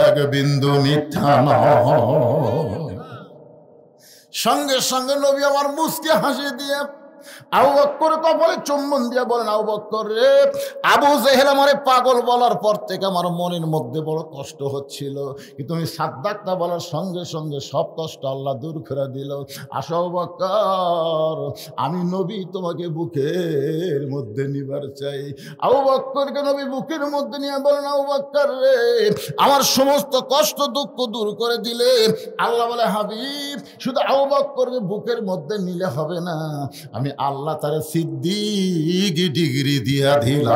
এক বিন্দু মিথ্যা নয়। সঙ্গে সঙ্গে নবী আমার মুচকি হাসি দিয়ে আবু বকর কপালে চুম্বন দিয়ে বলেন, আবু বকর রে, আবু জেহেল আমারে পাগল বলার পর থেকে আমার মনের মধ্যে বড় কষ্ট হচ্ছিল, কিন্তু তুমি সাদ্দাকতা বলার সঙ্গে সঙ্গে সব কষ্ট আল্লাহ দূর করে দিল। আসো আবু বকর, আমি নবী তোমাকে বুকের মধ্যে নিবার চাই। আবু বকরকে নবী বুকের মধ্যে নিয়ে বলেন, আবু বকর রে, আমার সমস্ত কষ্ট দুঃখ দূর করে দিলে। আল্লাহ বলে, হাবিব শুধু আবু বকরকে বুকের মধ্যে নিলে হবে না, আমি আল্লাহ তার সিদ্দিক ডিগ্রি দিয়া দিলাম।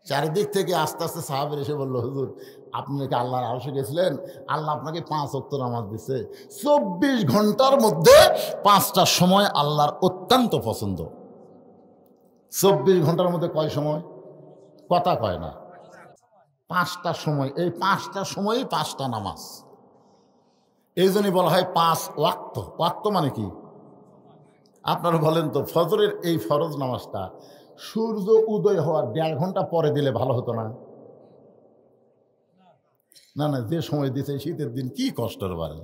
চারিদিক থেকে আস্তে আস্তে সাহাবের এসে বললো, হুজুর আপনি নাকি আল্লাহর আরশে গেছিলেন, আল্লাহ আপনাকে ৫ ওয়াক্ত নামাজ দিছে, ২৪ ঘন্টার মধ্যে ৫টা সময় আল্লাহর অত্যন্ত পছন্দ। ২৪ ঘন্টার মধ্যে কয় সময়? কথা কয় না, ৫টা সময়। এই 5টা সময়ই 5টা নামাজ। এই জন্যই বলা হয় 5 ওয়াক্ত। ওয়াক্ত মানে কি আপনারা বলেন তো? ফজরের এই ফরজ নামাজটা সূর্য উদয় হওয়ার ১.৫ ঘন্টা পরে দিলে ভালো হতো না? না না, যে সময় দিতে শীতের দিন কি কষ্টের বারে।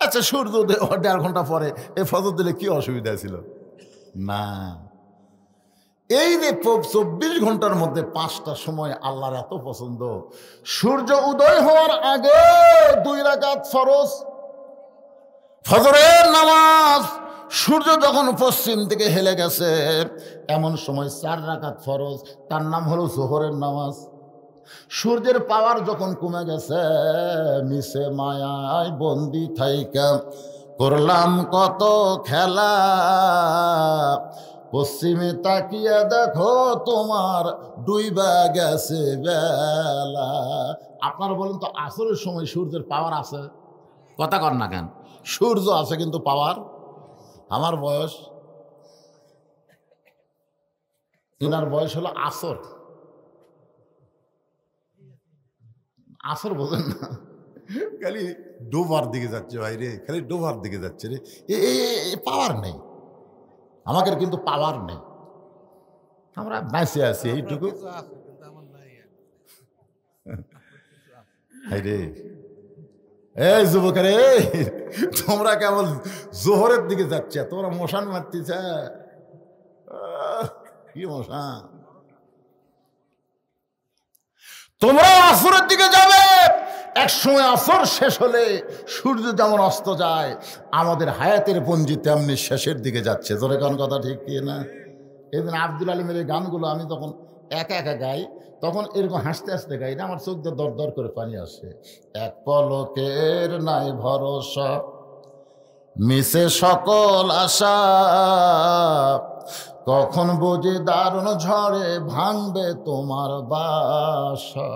আচ্ছা, সূর্য উদয় হওয়ার ১.৫ ঘন্টা পরে এই ফজর দিলে কি অসুবিধা ছিল? না, এই যে ২৪ ঘন্টার মধ্যে 5টা সময় আল্লাহর এত পছন্দ। সূর্য উদয় হওয়ার আগে 2 রাকাত ফরজ ফজরের নামাজ, সূর্য যখন পশ্চিম থেকে হেলে গেছে এমন সময় 4 রাকাত ফরজ, তার নাম হলো জোহরের নামাজ। সূর্যের পাওয়ার যখন কমে গেছে, মিশে মায়ায় বন্দি থাইকা করলাম কত খেলা, পশ্চিমে তাকিয়া দেখো তোমার ডুইবা গেছে বেলা। আপনারা বলেন তো, আসরের সময় সূর্যের পাওয়ার আছে? কথা কর না কেন? সূর্য আছে কিন্তু পাওয়ার। আমার বয়স, এনার বয়স হলো আসর। আসর বোঝেন না? খালি ডোবার দিকে যাচ্ছে ভাই রে, খালি ডোবার দিকে যাচ্ছে রে। পাওয়ার নেই আমাদের, কিন্তু পাওয়ার নেই। আমরা বেঁচে আছি এইটুকু। রে এই যুবকের, তোমরা কেবল জোহরের দিকে যাচ্ছে, তোমরা মশান মারতেছে। কি মশান? তোমরা আসরের দিকে যাবে। এক সময় আসর শেষ হলে সূর্য যেমন অস্ত যায়, আমাদের হায়াতের পঞ্জি তেমনি শেষের দিকে যাচ্ছে। জোরে কোন কথা ঠিক কি না? এই দিন আব্দুল আলিমের এই গানগুলো আমি তখন একা একা গাই, তখন এরকম হাসতে হাসতে গাই না, আমার চোখ দিয়ে দর দর করে পানি আসে। এক পলকের নাই ভরসা, মিশে সকল আশা, কখন বুঝি দারুণ ঝড়ে ভাঙবে তোমার বাসা,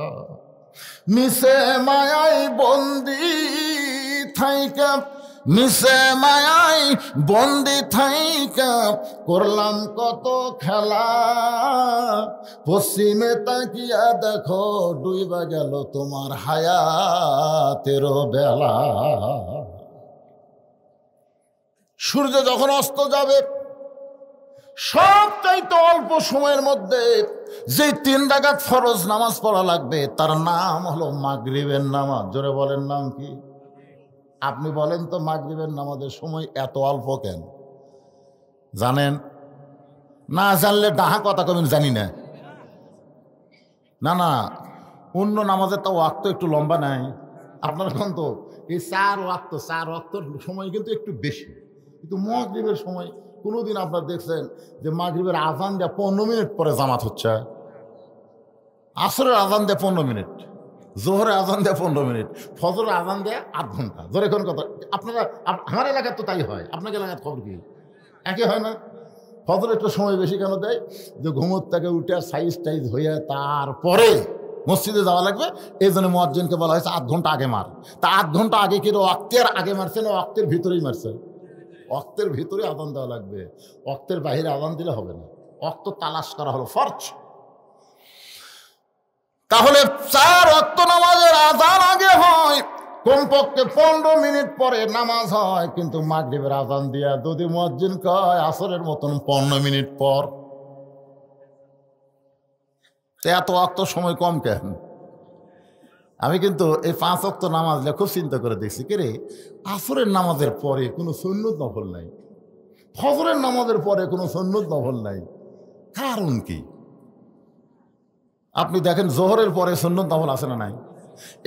মিশে মায়াই বন্দি থাইকা, মিশে মায়াই বন্দি থাইকা করলাম কত খেলা, পশ্চিমে তাকিয়া দেখো ডুইবা গেল তোমার হায়াতের বেলা। সূর্য যখন অস্ত যাবে, সবচাইতে অল্প সময়ের মধ্যে যে 3 রাকাত ফরজ নামাজ পড়া লাগবে তার নাম হলো মাগরিবের নামাজ। জোরে বলেন, নাম কি? আপনি বলেন তো, মাগরিবের নামাজের সময় এত অল্প কেন? জানেন? না জানলে ডাহা কথা কবেন, জানি না। না না, অন্য নামাজের তো ওয়াক্ত একটু লম্বা নাই। আপনার এখন তো এই 4 ওয়াক্তর সময় কিন্তু একটু বেশি, কিন্তু মাগরিবের সময় কোনোদিন আপনার দেখছেন যে মাগরিবের আজান দেওয়া 15 মিনিট পরে জামাত হচ্ছে? আসরের আজান দেয় 15 মিনিট, জোহরের আজান দেয় 15 মিনিট, ফজরের আজান দেয় আধ ঘন্টা। ধরে কোন কথা, আপনারা আমার এলাকায় তো তাই হয়, আপনাকে এলাকার খবর কি একই হয় না? ফজর একটু সময় বেশি কেন দেয়? যে ঘুমোর থেকে উঠে সাইজ টাইজ হয়ে তারপরে মসজিদে যাওয়া লাগবে, এই জন্য মুয়াজ্জিনকে বলা হয়েছে আধ ঘন্টা আগে মার। তা আধ ঘন্টা আগে কি ওয়াক্তের আগে মারছে না ওয়াক্তের ভিতরেই মারছে? ওয়াক্তের ভিতরে আজান দেওয়া লাগবে, ওয়াক্তের বাইরে আজান দিলে হবে না। ওয়াক্ত তালাশ করা হলো ফরজ। তাহলে 4 ওয়াক্ত নামাজের আজান আগে হয়, কমপক্ষে 15 মিনিট পরে নামাজ হয়। কিন্তু মাগরিবের আজান দিয়া যদি মুয়াজ্জিন কয় আসরের মতন 15 মিনিট পর, এত ওয়াক্ত সময় কম কেন? আমি কিন্তু এই 5 ওয়াক্ত নামাজ খুব চিন্তা করে দেখছি, কে রে আসরের নামাজের পরে কোনো সুন্নত নফল নাই, ফজরের নামাজের পরে কোনো সুন্নত নফল নাই, কারণ কি? আপনি দেখেন জোহরের পরে সুন্নত নফল আছে না নাই?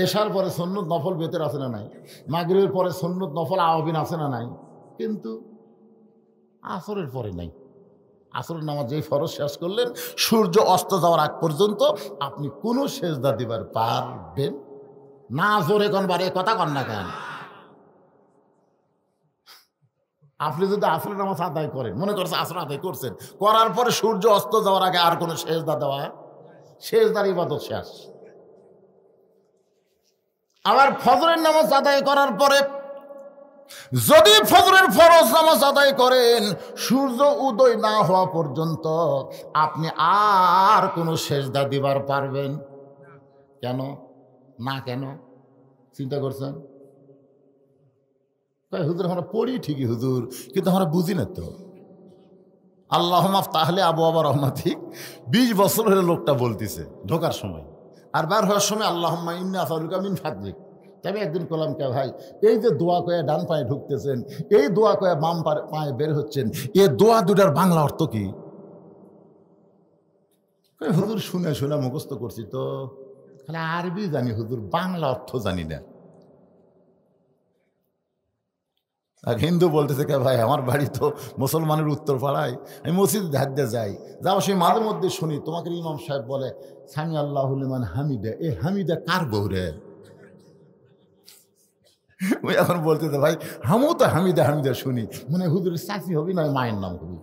এশার পরে সুন্নত নফল বেতের আছে না নাই? মাগরিবের পরে সুন্নত নফল আওয়াবিন আছে না নাই? কিন্তু আসরের পরে নাই। আসরের নামাজ যেই ফরজ শেষ করলেন, সূর্য অস্ত যাওয়ার আগ পর্যন্ত আপনি কোনো সেজদা দিবার পারবেন না। জোরে কোন বারে কথা কন না কেন? আপনি যদি আসরের নামাজ আদায় করেন, মনে করছে আসর আদায় করছেন, করার পরে সূর্য অস্ত যাওয়ার আগে আর কোনো সেজদা দেওয়া, সেজদার ইবাদত শেষ। আবার ফজরের নামাজ আদায় করার পরে যদি ফজরের ফরজ নামাজ আদায় করেন, সূর্য উদয় না হওয়া পর্যন্ত আপনি আর কোনো সেজদা দিবার পারবেন কেন না? কেন চিন্তা করছেন? হুজুর আমরা পড়ি ঠিকই হুজুর, কিন্তু আমরা বুঝি না তো। আল্লাহুম্মা তাহলে আবু আবা রহমাতি 20 বছর হলে লোকটা বলতেছে ঢোকার সময়, আর বার হওয়ার সময় আল্লাহুম্মা ইন্নী আসআলুকা মিন ফাদলিক। তবে একদিন কলাম কে ভাই, এই যে দোয়া কয়ে ডান পায়ে ঢুকতেছেন, এই দোয়া কয়ে বাম পায়ে বের হচ্ছেন, এ দোয়া দুটার বাংলা অর্থ কি? হুজুর শুনে শুনে মুখস্থ করছি তো, খালি আরবি জানি হুজুর, বাংলা অর্থ জানি না। আর হিন্দু বলতেছে কে ভাই, আমার বাড়ি তো মুসলমানের উত্তর পাড়ায়, আমি মসজিদে ধাদ্যে যাই, যাওয়ার সময় মাঝে মধ্যে শুনি তোমাকে ইমাম সাহেব বলে সামি আল্লাহু লিমান হামিদা। এ হামিদা কার বউ রে? ওই এখন বলতেছে ভাই হামও তো হামিদা হামিদা শুনি, মানে হুজুরের চাচি হবি না মায়ের নাম হবি,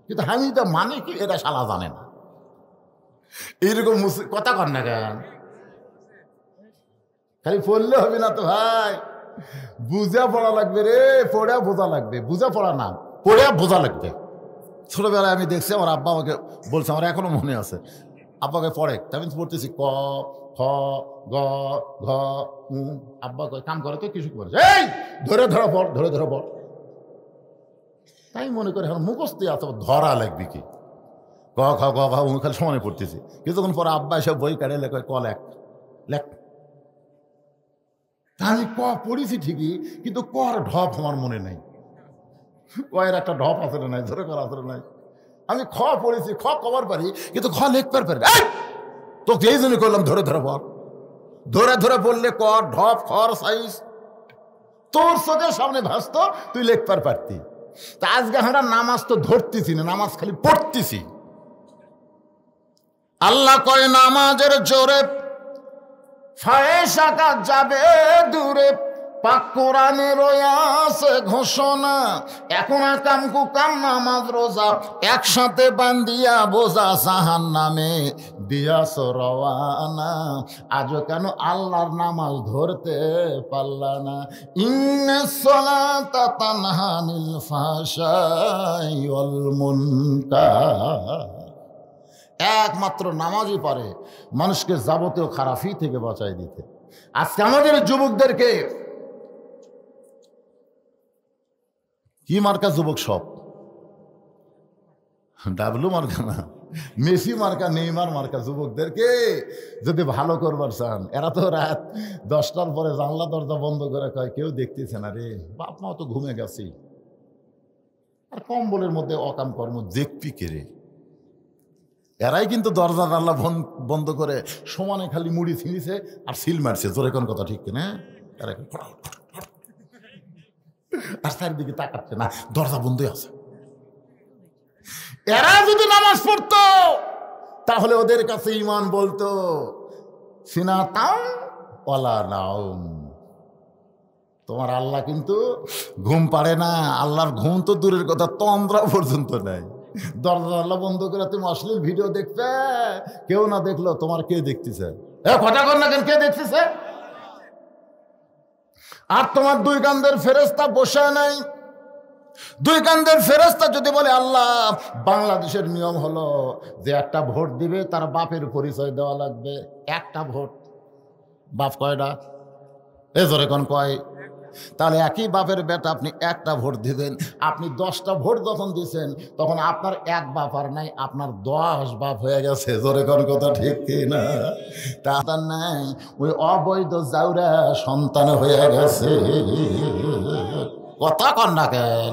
কিন্তু হামিদা মানে কি এটা শালা জানে না। এইরকম কথা কর না কেন? খালি পড়লে হবে না তো ভাই, বুঝা পড়া লাগবে রে, পড়া বোঝা লাগবে। বুঝা পড়া না, পড়া বোঝা লাগবে। ছোটবেলায় আমি দেখছি আমার আব্বা আমাকে বলছে, আমার এখনো মনে আছে, আব্বাকে পড়ে আমি পড়তেছি ক খ গ ঘ উ, আব্বা কয় কাম করে তো কিছু করে, এই ধরে ধরা পড়, ধরে ধরা পড়। তাই মনে করে এখন মুখস্থ আছে, ধরা লাগবে কি? ক খ গ ঘ উ খালি সমানে পড়তেছি। কিছুক্ষণ পরে আব্বা এসব বই কাটে লেখ, ক লেখ লেখ। আমি ক পড়েছি ঠিকই, কিন্তু কর ঢপ আমার মনে নাই। কয়ের একটা ঢপ আসলে নাই, ধরে কর আসলে নাই। আমি খ পড়েছি, খ কবার পারি, কিন্তু খ লিখতে পারি। তো এই জন্য করলাম ধরে ধরে পড়, ধরে ধরে পড়লে কর ঢপ খর সাইজ তোর চোখের সামনে ভাসত, তুই লিখতে পারতি। তা আজকে আমরা নামাজ তো ধরতেছি না, নামাজ খালি পড়তেছি। আল্লাহ কয় নামাজের জোরে ফায়েশা কাজ যাবে দূরে, পাক কোরআনে রয়াছে ঘোষণা, এখন আকাম কুকাম নামাজ রোজা একসাথে বান্দিয়া বোঝা জাহান্নামে দিয়াছ রওয়ানা। আজও কেন আল্লাহর নামাজ ধরতে পারলা না? ইন্নাস সালাতা তানহা আনিল ফাহশাই ওয়াল মুনকার। একমাত্র নামাজই পারে মানুষকে যাবতীয় খারাপি থেকে বাঁচাই দিতে। আজকে আমাদের যুবকদেরকে কি মার্কা যুবক, সব ডাবলু মার্কা না, মেসি মার্কা নেইমার মার্কা যুবকদেরকে যদি ভালো করবার চান, এরা তো রাত 10টার পরে জানলা দরজা বন্ধ করে কয় কেউ দেখতেছে না রে, বাপ মা তো ঘুমে গেছি, আর কম্বলের মধ্যে অকাম কর্ম দেখবি কে রে। এরাই কিন্তু দরজা জানলা বন্ধ করে সমানে খালি মুড়ি ছিঁড়িছে আর সিল মারছে। জোরে কোন কথা ঠিক কিনা? আর চারিদিকে তাকাচ্ছে না, দরজা বন্ধই আছে। এরা যদি নামাজ পড়তো তাহলে ওদের কাছে ইমান বলতো সিনাতাম ওয়ালা নাওম। তোমার আল্লাহ কিন্তু ঘুম পারে না। আল্লাহর ঘুম তো দূরের কথা, তন্দ্রা পর্যন্ত নাই। দরজা আল্লাহ বন্ধ করে তুমি অশ্লীল ভিডিও দেখতে, কেউ না দেখলো তোমার কে দেখতেছে? কথা কর না কেন, কে দেখতেছে? আর তোমার দুই কান্দের ফেরেশতা বসে নাই। দুই কান্দের ফেরেশতা যদি বলে আল্লাহ বাংলাদেশের নিয়ম হলো যে একটা ভোট দিবে তার বাপের পরিচয় দেওয়া লাগবে। একটা ভোট, বাপ কয়টা? এ জোরে কোন কয়? তাহলে একই বাপের বেটা আপনি একটা ভোট দিবেন। আপনি 10টা ভোট যখন দিচ্ছেন তখন আপনার এক বাপ আর নাই, আপনার 10 বাপ হয়ে গেছে। জোরে কোন কথা ঠিক কি না? তা নাই, ওই অবৈধ জাউরা সন্তান হয়ে গেছে। কথা কন না কেন?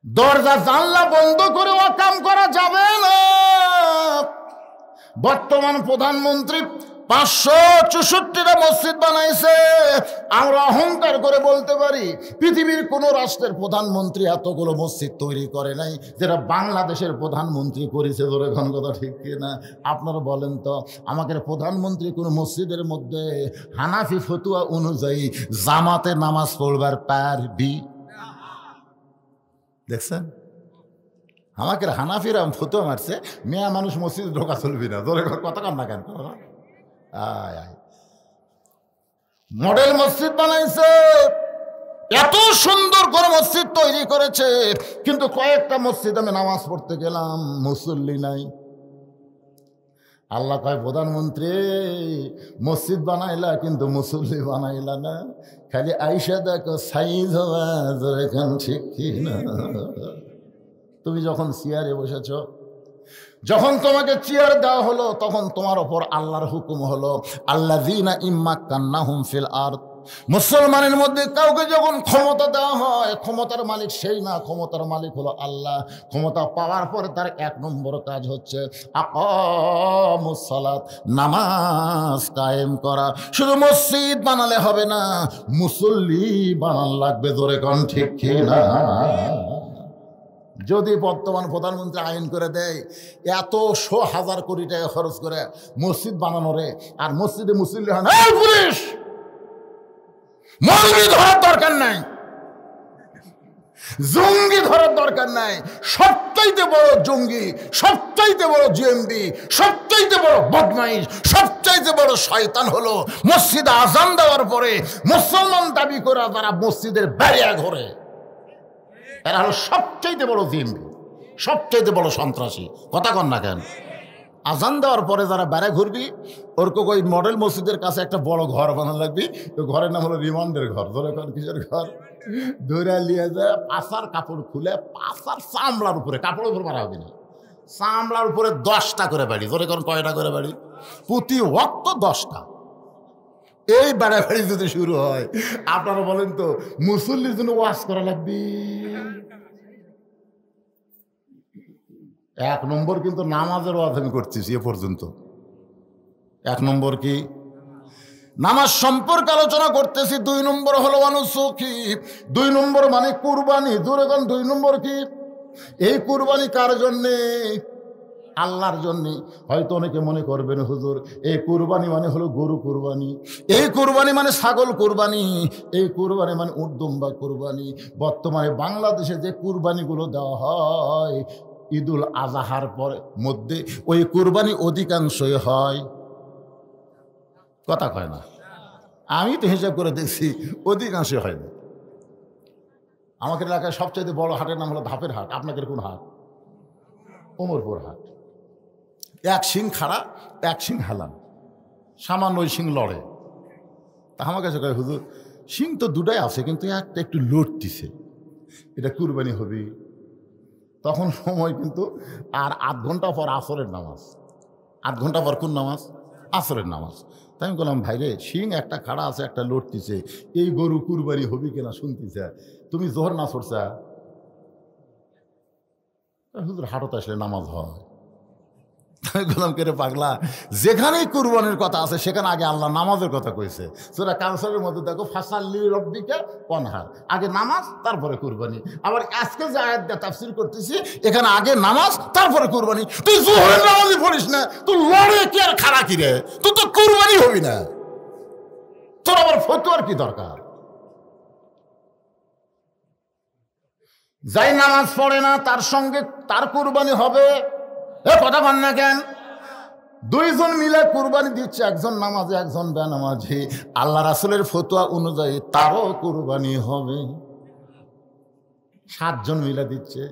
দরজা জানলা বন্ধ করে ও কাম করা যাবে না। বর্তমান প্রধানমন্ত্রী 564টা মসজিদ বানাইছে। আমরা অহংকার করে বলতে পারি পৃথিবীর কোন রাষ্ট্রের প্রধানমন্ত্রী এতগুলো মসজিদ তৈরি করে নাই যেটা বাংলাদেশের প্রধানমন্ত্রী করেছে। ধরে ঘন কথা ঠিক কিনা? আপনারা বলেন তো, আমাদের প্রধানমন্ত্রী কোন মসজিদের মধ্যে হানাফি ফতুয়া অনুযায়ী জামাতে নামাজ পড়বার পারবি? দেখছেন? আমাকে হানাফিরা ফতুয়া মারছে, মেয়া মানুষ মসজিদ ঢোকা চলবি না। ধরে কথা কন না কেন? মডেল মসজিদ বানাইছে, এত সুন্দর করে মসজিদ তৈরি করেছে, কিন্তু কয়েকটা মসজিদ আমি নামাজ পড়তে গেলাম, মুসল্লি নাই। আল্লাহ কয় প্রধানমন্ত্রী মসজিদ বানাইলা কিন্তু মুসল্লি বানাইলা না, খালি আইসা দেখো সাইজ হওয়া এখন ঠিক কি না। তুমি যখন চেয়ারে বসেছ, যখন তোমাকে চেয়ার দেওয়া হলো, তখন তোমার ওপর আল্লাহর হুকুম হলো আল্লাযীনা ইম্মাক্কান্নাহুম ফিল আরদ। মুসলমানের মধ্যে কাউকে যখন ক্ষমতা দেওয়া হয়, ক্ষমতার মালিক সেই না, ক্ষমতার মালিক হলো আল্লাহ। ক্ষমতা পাওয়ার পরে তার 1 নম্বর কাজ হচ্ছে আকামুস সালাত, নামাজ কায়েম করা। শুধু মসজিদ বানালে হবে না, মুসল্লি বানান লাগবে। জোরে কোন ঠিক কি না? যদি বর্তমান প্রধানমন্ত্রী আইন করে দেয় এত 100,000 কোটি টাকা খরচ করে মসজিদ বানানো রে, আর মসজিদে মুসল্লি হয় না, পুলিশ মৌলবি ধরার দরকার নাই, জঙ্গি ধরার দরকার নাই। সবচাইতে বড় জঙ্গি, সবচাইতে বড় জিএমবি, সবচাইতে বড় বদমাইশ, সবচাইতে বড় শয়তান হলো মসজিদে আজান দেওয়ার পরে মুসলমান দাবি করে যারা মসজিদের বেড়িয়া ঘরে, এরা হলো সবচাইতে বড় জিএমবি, সবচাইতে বড় সন্ত্রাসী। কথা কন না কেন? আজান দেওয়ার পরে যারা বেড়ে ঘুরবি, ওর ওই মডেল মসজিদের কাছে একটা বড় ঘর বানানো লাগবি। ওই ঘরের নাম হলো রিমান্ডের ঘর। ধরে কন কিসের ঘর? ধরে নিয়ে যায় পাশার কাপড় খুলে, পাশার চামড়ার উপরে, কাপড়ের উপর মারা হবে না, চামড়ার উপরে 10টা করে বাড়ি। ধরে কন কয়টা করে বাড়ি? প্রতি ওয়াক্ত 10টা। এই বাড়াবাড়ি যদি শুরু হয়, আপনারা বলেন তো মুসল্লির জন্য ওয়াজ করা লাগবে। 1 নম্বর কিন্তু নামাজের ওয়াজ আমি করতেছি এ পর্যন্ত। 1 নম্বর কি? নামাজ সম্পর্কে আলোচনা করতেছি। 2 নম্বর হলো অনুসুখী। 2 নম্বর মানে কুরবানি। জোরে কোন 2 নম্বর কি? এই কুরবানি কার জন্যে? আল্লাহর জন্যে। হয়তো অনেকে মনে করবেন হুজুর এই কুরবানি মানে হলো গরু কুরবানি, এই কুরবানি মানে ছাগল কুরবানি, এই কুরবানি মানে উট দুম্বা কুরবানি। বর্তমানে বাংলাদেশে যে কুরবানিগুলো দেওয়া হয় ঈদুল আজহার পরে মধ্যে, ওই কুরবানি অধিকাংশই হয়। কথা কয় না? আমি তো হিসাব করে দেখছি অধিকাংশই হয় না। আমাদের এলাকায় সবচেয়ে বড় হাটের নাম হলো ধাপের হাট। আপনাদের কোন হাট? ওমরপুর হাট। 1 সিং খাড়া, 1 সিং হালান, সামান্য ওই সিং লড়ে। তা আমার কাছে কয় হুজুর সিং তো 2টাই আছে, কিন্তু একটা একটু লড়তিছে, এটা কুরবানি হবে। তখন সময় কিন্তু আর 8 ঘন্টা পর আসরের নামাজ। 8 ঘন্টা পর কোন নামাজ? আসরের নামাজ। তাই আমি বললাম ভাই রে, সিং একটা খাড়া আছে, একটা লড়তিছে, এই গরু কুরবানি হবে কিনা শুনতেছে, তুমি জোহর না সরছা? হুজুর হাটত আসলে নামাজ হয়। আমি বললাম কে রে পাগলা, যেখানেই কুরবানির কথা আছে সেখানে আগে আল্লাহ নামাজের কথা কইছে। সূরা কাউসারের মধ্যে দেখো ফাসাল্লি রব্বিকা ওয়ানহার, আগে নামাজ তারপরে কুরবানি। আবার আজকে যে আয়াত দিয়ে তাফসীর করতেছি এখানে আগে নামাজ তারপরে কুরবানি। তুই জোহরের নামাজই পড়িস না, তুই লড়ে কি আর খাড়া কি রে, তুই তো কুরবানি হবি না, তোর আবার ফতোয়ার কি দরকার? যাই নামাজ পড়ে না তার সঙ্গে তার কুরবানি হবে, এ কথা বল না কেন? দুইজন মিলে কুরবানি দিচ্ছে, একজন নামাজে একজন বেনামাজি, আল্লাহ রাসূলের ফতোয়া অনুযায়ী তারও কুরবানি হবে। 7 জন মিলে দিচ্ছে।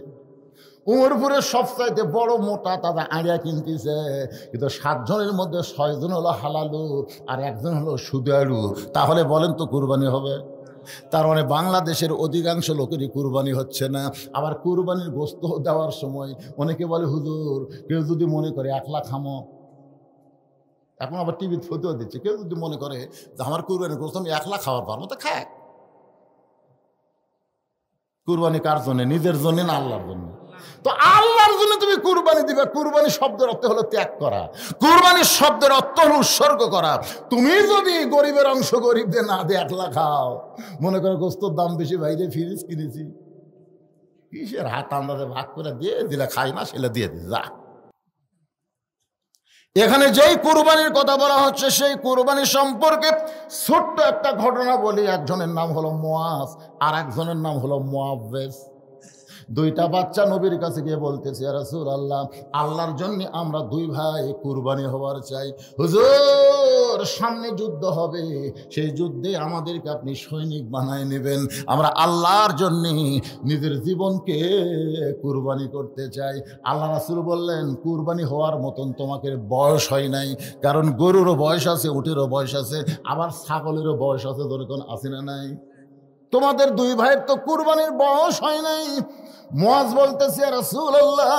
উমরপুরে সবচাইতে বড় মোটা তাদের আড়িয়া কিনতেছে, কিন্তু 7 জনের মধ্যে 6 জন হলো হালালু আর একজন হলো সুদারু। তাহলে বলেন তো কুরবানি হবে? তার মানে বাংলাদেশের অধিকাংশ লোকেরই কুরবানি হচ্ছে না। আবার কুরবানির গোশত দেওয়ার সময় অনেকে বলে হুজুর কেউ যদি মনে করে 1 লাখ খামো, এখন আবার টিভিতে ফতোয়া দিচ্ছে, কেউ যদি মনে করে যে আমার কুরবানির গোশত আমি 1 লাখ খাওয়ার পারবো, তো খায়। কুরবানি কার জন্য? নিজের জন্য না আল্লাহর জন্য? তো আল্লাহর জন্য তুমি কুরবানি দিবে। কুরবানি শব্দের অর্থ হলো ত্যাগ করা, কুরবানির শব্দের অর্থ হলো উৎসর্গ করা। তুমি যদি গরিবের অংশ গরিবদের না দিয়ে 1 লাখ খাও, মনে করো গোস্তর দাম বেশি, বাইরে ফ্রিজ কিনেছি, কিসের হাত আন্দাজে ভাগ করে দিয়ে দিলে খাই না, সেটা দিয়ে দিই যা। এখানে যেই কুরবানির কথা বলা হচ্ছে সেই কুরবানি সম্পর্কে ছোট্ট একটা ঘটনা বলি। একজনের নাম হলো মুয়াজ আর একজনের নাম হলো মুআওয়াজ। 2টা বাচ্চা নবীর কাছে গিয়ে বলতেছে, ইয়া রাসূলুল্লাহ, আল্লাহর জন্য আমরা 2 ভাই কুরবানি হওয়ার চাই। হুজুর সামনে যুদ্ধ হবে, সেই যুদ্ধে আমাদেরকে আপনি সৈনিক বানায় নেবেন, আমরা আল্লাহর জন্য নিজের জীবনকে কুরবানি করতে চাই। আল্লাহ রাসূল বললেন, কুরবানি হওয়ার মতন তোমাকে বয়স হয় নাই, কারণ গরুরও বয়স আছে, উটেরও বয়স আছে, আবার ছাগলেরও বয়স আছে, যেরকম আছে না নাই? তোমাদের 2 ভাইয়ের তো কুরবানির বয়স হয় নাই। মুয়াজ বলতেছে, ইয়া রাসূলুল্লাহ,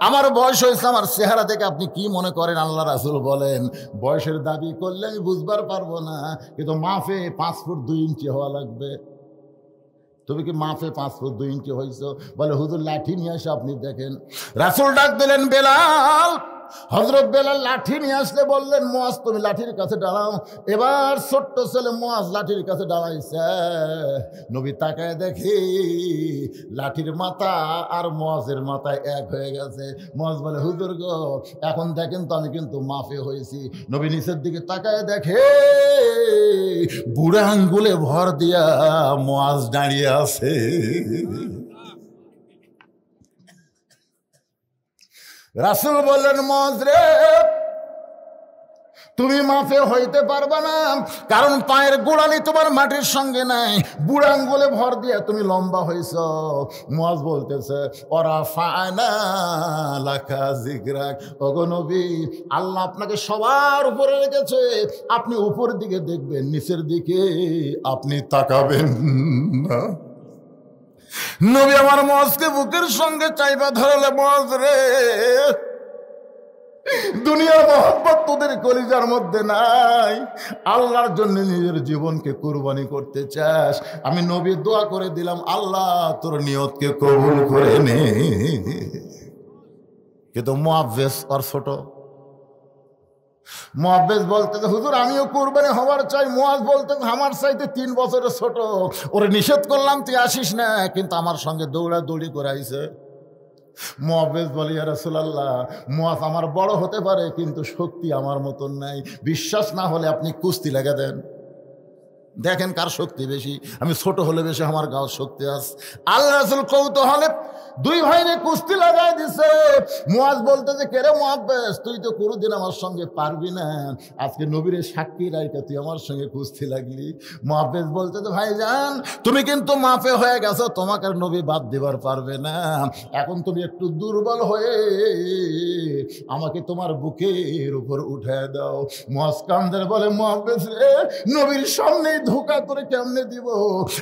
আমার বয়স হয়েছে, আমার চেহারা দেখে আপনি কি মনে করেন? আল্লাহ রাসূল বলেন, বয়সের দাবি করলে আমি বুঝবার পারবো না, কিন্তু মাফে 5 ফুট 2 ইঞ্চি হওয়া লাগবে। তুমি কি মাফে 5 ফুট 2 ইঞ্চি হয়েছো? বলে হুজুর লাঠি নিয়ে আসে আপনি দেখেন। রাসূল ডাক দিলেন বেলাল। হযরত বেলাল লাঠি নিয়ে আসলে বললেন, মুয়াজ তুমি লাঠির কাছে দাঁড়াও। এবার ছোট্ট ছেলে মুয়াজ লাঠির কাছে দাঁড়াইছে। নবী তাকায় দেখি লাঠির মাথা আর মুয়াজের মাথা এক হয়ে গেছে। মুয়াজ বলে, হুজুর গো, এখন দেখেন তো আমি কিন্তু মাফে হয়েছি। নবী নিচের দিকে তাকায় দেখে বুড়া আঙ্গুলে ভর দিয়া মুয়াজ দাঁড়িয়ে আছে। রাসূল বললেন, মুয়াজ রে, তুমি মাফে হইতে পারবা না, কারণ পায়ের গোড়ালি তোমার মাটির সঙ্গে নাই, বুড়া আঙ্গুলে ভর দিয়ে তুমি লম্বা হইছ। মুয়াজ বলতেছে, ওরা ফানা লাকা যিকরাক, ওগো নবী, আল্লাহ আপনাকে সবার উপরে রেখেছে, আপনি উপর দিকে দেখবেন, নিচের দিকে আপনি তাকাবেন না। নবী আমার মুয়াজকে বুকের সঙ্গে চাইবা ধরলে, মুয়াজ রে, দুনিয়ার মহব্বত তোদের কলিজার মধ্যে নাই, আল্লাহর জন্য নিজের জীবনকে কুরবানি করতে চাস, আমি নবী দোয়া করে দিলাম, আল্লাহ তোর নিয়তকে কবুল করে নে। কিন্তু মুআওয়াজ আর ছোট। মুআওয়াজ বলতেছে, হুজুর আমিও কুরবানি হওয়ার চাই। মুয়াজ বলতেছে, আমার চাইতে 3 বছরের ছোট, ওরে নিষেধ করলাম তুই আসিস না, কিন্তু আমার সঙ্গে দৌড়াদৌড়ি করাইছে। মুআওয়াজ বলে, ইয়া রাসূলুল্লাহ, মুয়াজ আমার বড় হতে পারে, কিন্তু শক্তি আমার মতন নাই, বিশ্বাস না হলে আপনি কুস্তি লাগা দেন, দেখেন কার শক্তি বেশি। আমি ছোট হলে বেশি, আমার গাও শক্তি আছে। আল্লাহ রাসূল কৌতূহলে 2 ভাইরে কুস্তি লাগাই দিছে। মুয়াজ বলতেছে, কে রে মুআওয়াজ, তুই তো কোনোদিন আমার সঙ্গে পারবি না, আজকে নবীর সাক্ষী রাইকা তুই আমার সঙ্গে কুস্তি লাগলি। মুআওয়াজ বলতেছে, ভাইজান তুমি কিন্তু মাফে হয়ে গেছো, তোমাকে আর নবী বাদ দিবার পারবে না, এখন তুমি একটু দুর্বল হয়ে আমাকে তোমার বুকের উপর উঠায় দাও। মুয়াজ কান্দে বলে, মুআওয়াজ রে, নবীর সামনে ধোঁকা করে কেমনে দিব,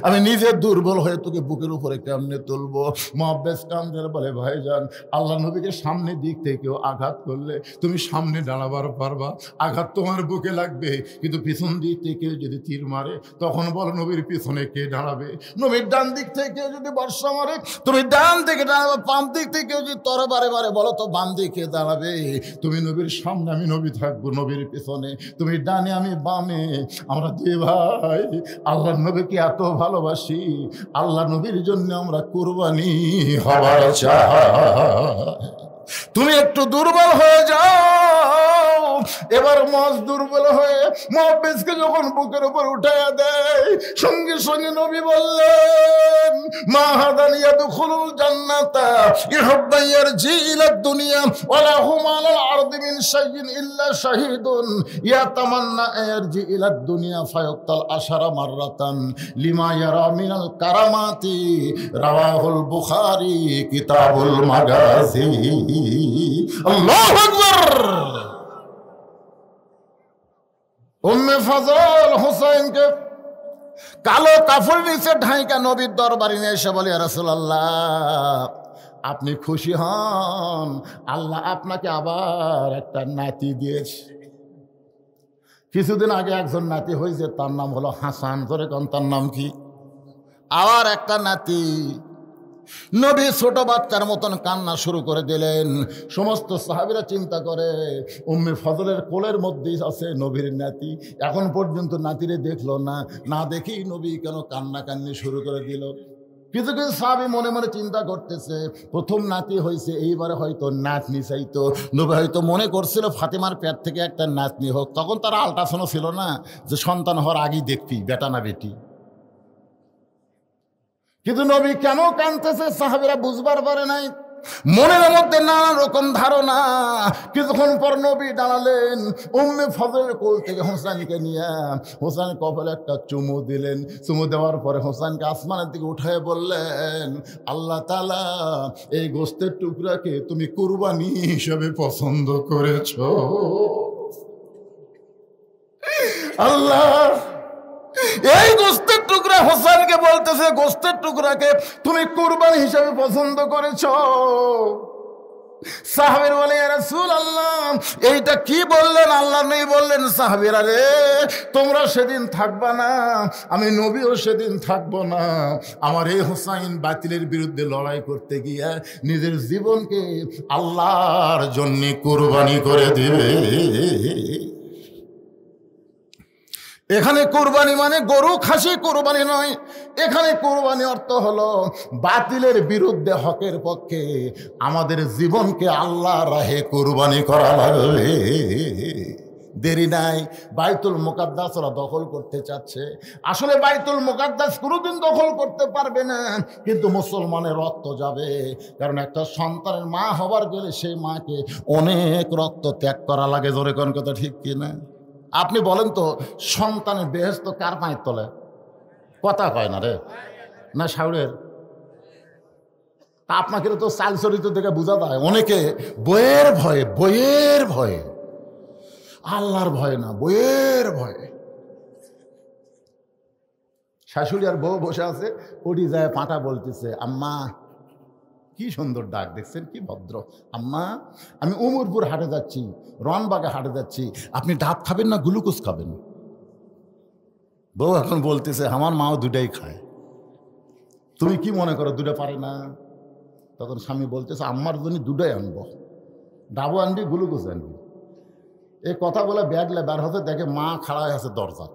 আমি নিজে দুর্বল হয়ে তোকে বুকের উপরে কেমনে তুলবো? মুআওয়াজ কান্দের বলে ভাইজান আল্লাহ নবীকে সামনের দিক থেকেও আঘাত করলে তুমি সামনে দাঁড়াবার পারবা, আঘাত তোমার বুকে লাগবে, কিন্তু পিছন দিক থেকে যদি তীর মারে তখন বলো নবীর পিছনে কে দাঁড়াবে? নবীর ডান দিক থেকে যদি বর্ষা মারে তুমি ডান দিকে দাঁড়াবে, বাম দিক থেকে যদি তরবারে মারে বলো তো বাম দিকে দাঁড়াবে। তুমি নবীর সামনে, আমি নবী থাকবো নবীর পিছনে, তুমি ডানে আমি বামে। আমরা দুই ভাই আল্লাহ নবীকে এত ভালোবাসি, আল্লাহ নবীর জন্য আমরা কুরবানি হবার চাই। তুমি একটু দুর্বল হয়ে যাও। এবার মজ দুর্বল হয়ে মুহাব্বিসকে যখন বুকের উপর উঠাইয়া দেয়, সঙ্গে সঙ্গে নবী বললেন মা হাদান ইয়াদখুলুল জান্নাতা ইহুব্বা ইয়ারজি ইলা দুনিয়া ওয়া লাহুম আলাল আরদি মিন শাইইন ইল্লা শাহীদুন ইয়াতামান্না ইয়ারজি ইলা দুনিয়া ফায়াক্তাল আশারা মাররাতান লিমা ইয়ারা মিনাল কারামাতি। রাওয়াহুল বুখারী কিতাবুল মাগাজি। আল্লাহু আকবার। উম্মে ফজল হুসাইনকে কালো কাফর নিচে ঢাইকা নবীর দরবারে নিয়ে এসে বলে, ইয়া রাসূলুল্লাহ আপনি খুশি হন, আল্লাহ আপনাকে আবার একটা নাতি দিয়েছে। কিছুদিন আগে একজন নাতি হয়েছে, তার নাম হলো হাসান। ধরে কোন তার নাম কি? আবার একটা নাতি। নবী ছোট বাচ্চার মতন কান্না শুরু করে দিলেন। সমস্ত সাহাবীরা চিন্তা করে উম্মে ফজলের কোলের মধ্যেই আছে নবীর নাতি, এখন পর্যন্ত নাতিরে দেখলো না, না দেখেই নবী কেন কান্নাকান্নি শুরু করে দিল। কিছু কিছু সাহাবী মনে মনে চিন্তা করতেছে প্রথম নাতি হয়েছে, এইবারে হয়তো নাতনি চাইতো। নবী হয়তো মনে করছিল ফাতেমার পেট থেকে একটা নাতনি হোক। তখন তার আল্ট্রাসাউন্ড ছিল না যে সন্তান হওয়ার আগেই দেখবি বেটা না বেটি। কিন্তু নবী কেন কাঁদতেছে সাহাবীরা বুঝবার পারে নাই, মনের মধ্যে নানা রকম ধারণা। কিছুক্ষণ পর নবী দাঁড়ালেন, উম্মে ফজলের কোল থেকে হোসেনকে নিয়ে হোসেন কপালে একটা চুমু দিলেন। চুমু দেওয়ার পরে হোসেনকে আসমানের দিকে উঠায় বললেন, আল্লাহ তাআলা এই গোস্তের টুকরাকে তুমি কুরবানি হিসেবে পছন্দ করেছো। আল্লাহ এই গোস্তের টুকরা হোসেনকে বলতেছে, গোস্তের টুকরাকে তুমি কুরবানি হিসেবে পছন্দ করেছ। সাহাবীরা বলে, ইয়া রাসূলুল্লাহ এইটা কি বললেন? আল্লাহ নবী বললেন, সাহাবীরা রে তোমরা সেদিন থাকবা না, আমি নবীও সেদিন থাকবো না। আমার এই হোসাইন বাতিলের বিরুদ্ধে লড়াই করতে গিয়ে নিজের জীবনকে আল্লাহর জন্য কুরবানি করে দিবে। এখানে কোরবানি মানে গরু খাসি কোরবানি নয়, এখানে কোরবানি অর্থ হলো বাতিলের বিরুদ্ধে হকের পক্ষে আমাদের জীবনকে আল্লাহর রাহে কোরবানি করা লাগবে। দেরি নাই, বাইতুল মুকাদ্দাস ওরা দখল করতে চাচ্ছে। আসলে বাইতুল মুকাদ্দাস কোনোদিন দখল করতে পারবে না, কিন্তু মুসলমানের রক্ত যাবে। কারণ একটা সন্তানের মা হবার গেলে সেই মাকে অনেক রক্ত ত্যাগ করা লাগে। জোরে কোন কথা ঠিক কিনা? আপনি বলেন তো সন্তানের বেহেশত কার পায়ের তলে? কথা কয় না রে, না শাউরের? আপনাকে তো চাল চরিত্র দেখে বোঝা যায় অনেকে বইয়ের ভয়ে, বইয়ের ভয়ে, আল্লাহর ভয় না, বইয়ের ভয়ে। শাশুড়ি আর বউ বসে আছে, ওটি যায় পাঁটা বলতেছে, আম্মা কি সুন্দর ডাক, দেখছেন কি ভদ্র। আম্মা আমি উমরপুর হাটে যাচ্ছি, রনবাগে হাটে যাচ্ছি, আপনি ডাব খাবেন না গ্লুকোজ খাবেন? বউ এখন বলতেছে আমার মাও দুটাই খায়, তুমি কি মনে করো দুটা পারে না? তখন স্বামী বলতেছে আম্মার জন্য দুটাই আনবো, ডাবও আনবি গ্লুকোজ আনবি। এই কথা বলে ব্যাগলে বের হতে দেখে মা খাড়া হয়ে আছে দরজা।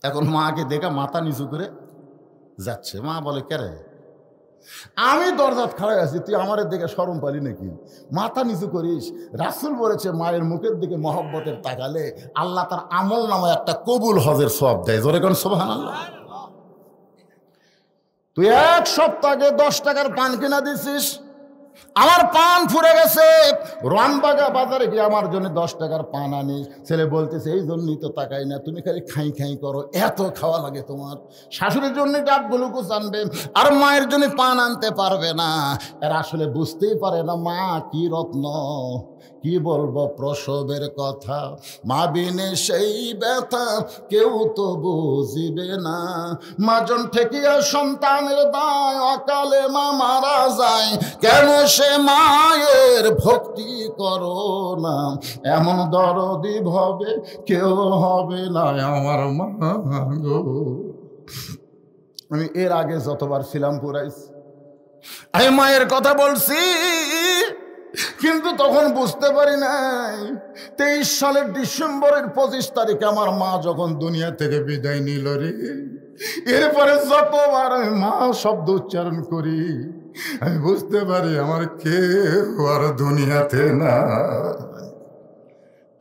এখন মাকে দেখে মাথা নিচু করে যাচ্ছে। মা বলে কেরে? আমি দরজাত খাড়াই আছি, তুই আমার দিকে শরম পালি নাকি? মাথা নিচু করিস। রাসূল বলেছে মায়ের মুখের দিকে মহব্বতের তাকালে আল্লাহ তার আমল নামায় একটা কবুল হজের সওয়াব দেয়। জোরে কোন সুবহানাল্লাহ। তুই এক সপ্তাহে 10 টাকার পান কিনা দিছিস, আমার পান ফুরে গেছে, রামবাগা বাজারে গিয়ে আমার জন্য 10 টাকার পান আনি। ছেলে বলতেছে এই জন্যই তো তাকাই না, তুমি খালি খাই খাই করো, এত খাওয়া লাগে তোমার। শাশুড়ির জন্য ডাব গ্লুকোজ আনবে আর মায়ের জন্য পান আনতে পারবে না। এরা আসলে বুঝতেই পারে না মা কি রত্ন। কি বলবো প্রসবের কথা, মা বিনে সেই ব্যথা কেউ তো বুঝিবে না। মাজন ঠেকিয়া সন্তানের দায়, অকালে মা মারা যায়, কেন সে মায়ের ভক্তি করো না। এমন দরদি ভবে কেউ হবে না আমার মা গো। আমি এর আগে যতবার ছিলাম পুরাইছি, আমি মায়ের কথা বলছি, কিন্তু তখন বুঝতে পারি নাই 23 সালের ডিসেম্বরের 25 তারিখে আমার মা যখন দুনিয়া থেকে বিদায় নিল রে। এরপরে যতবার আমি মা শব্দ উচ্চারণ করি, আমি বুঝতে পারি আমার কেউ আর দুনিয়াতে না।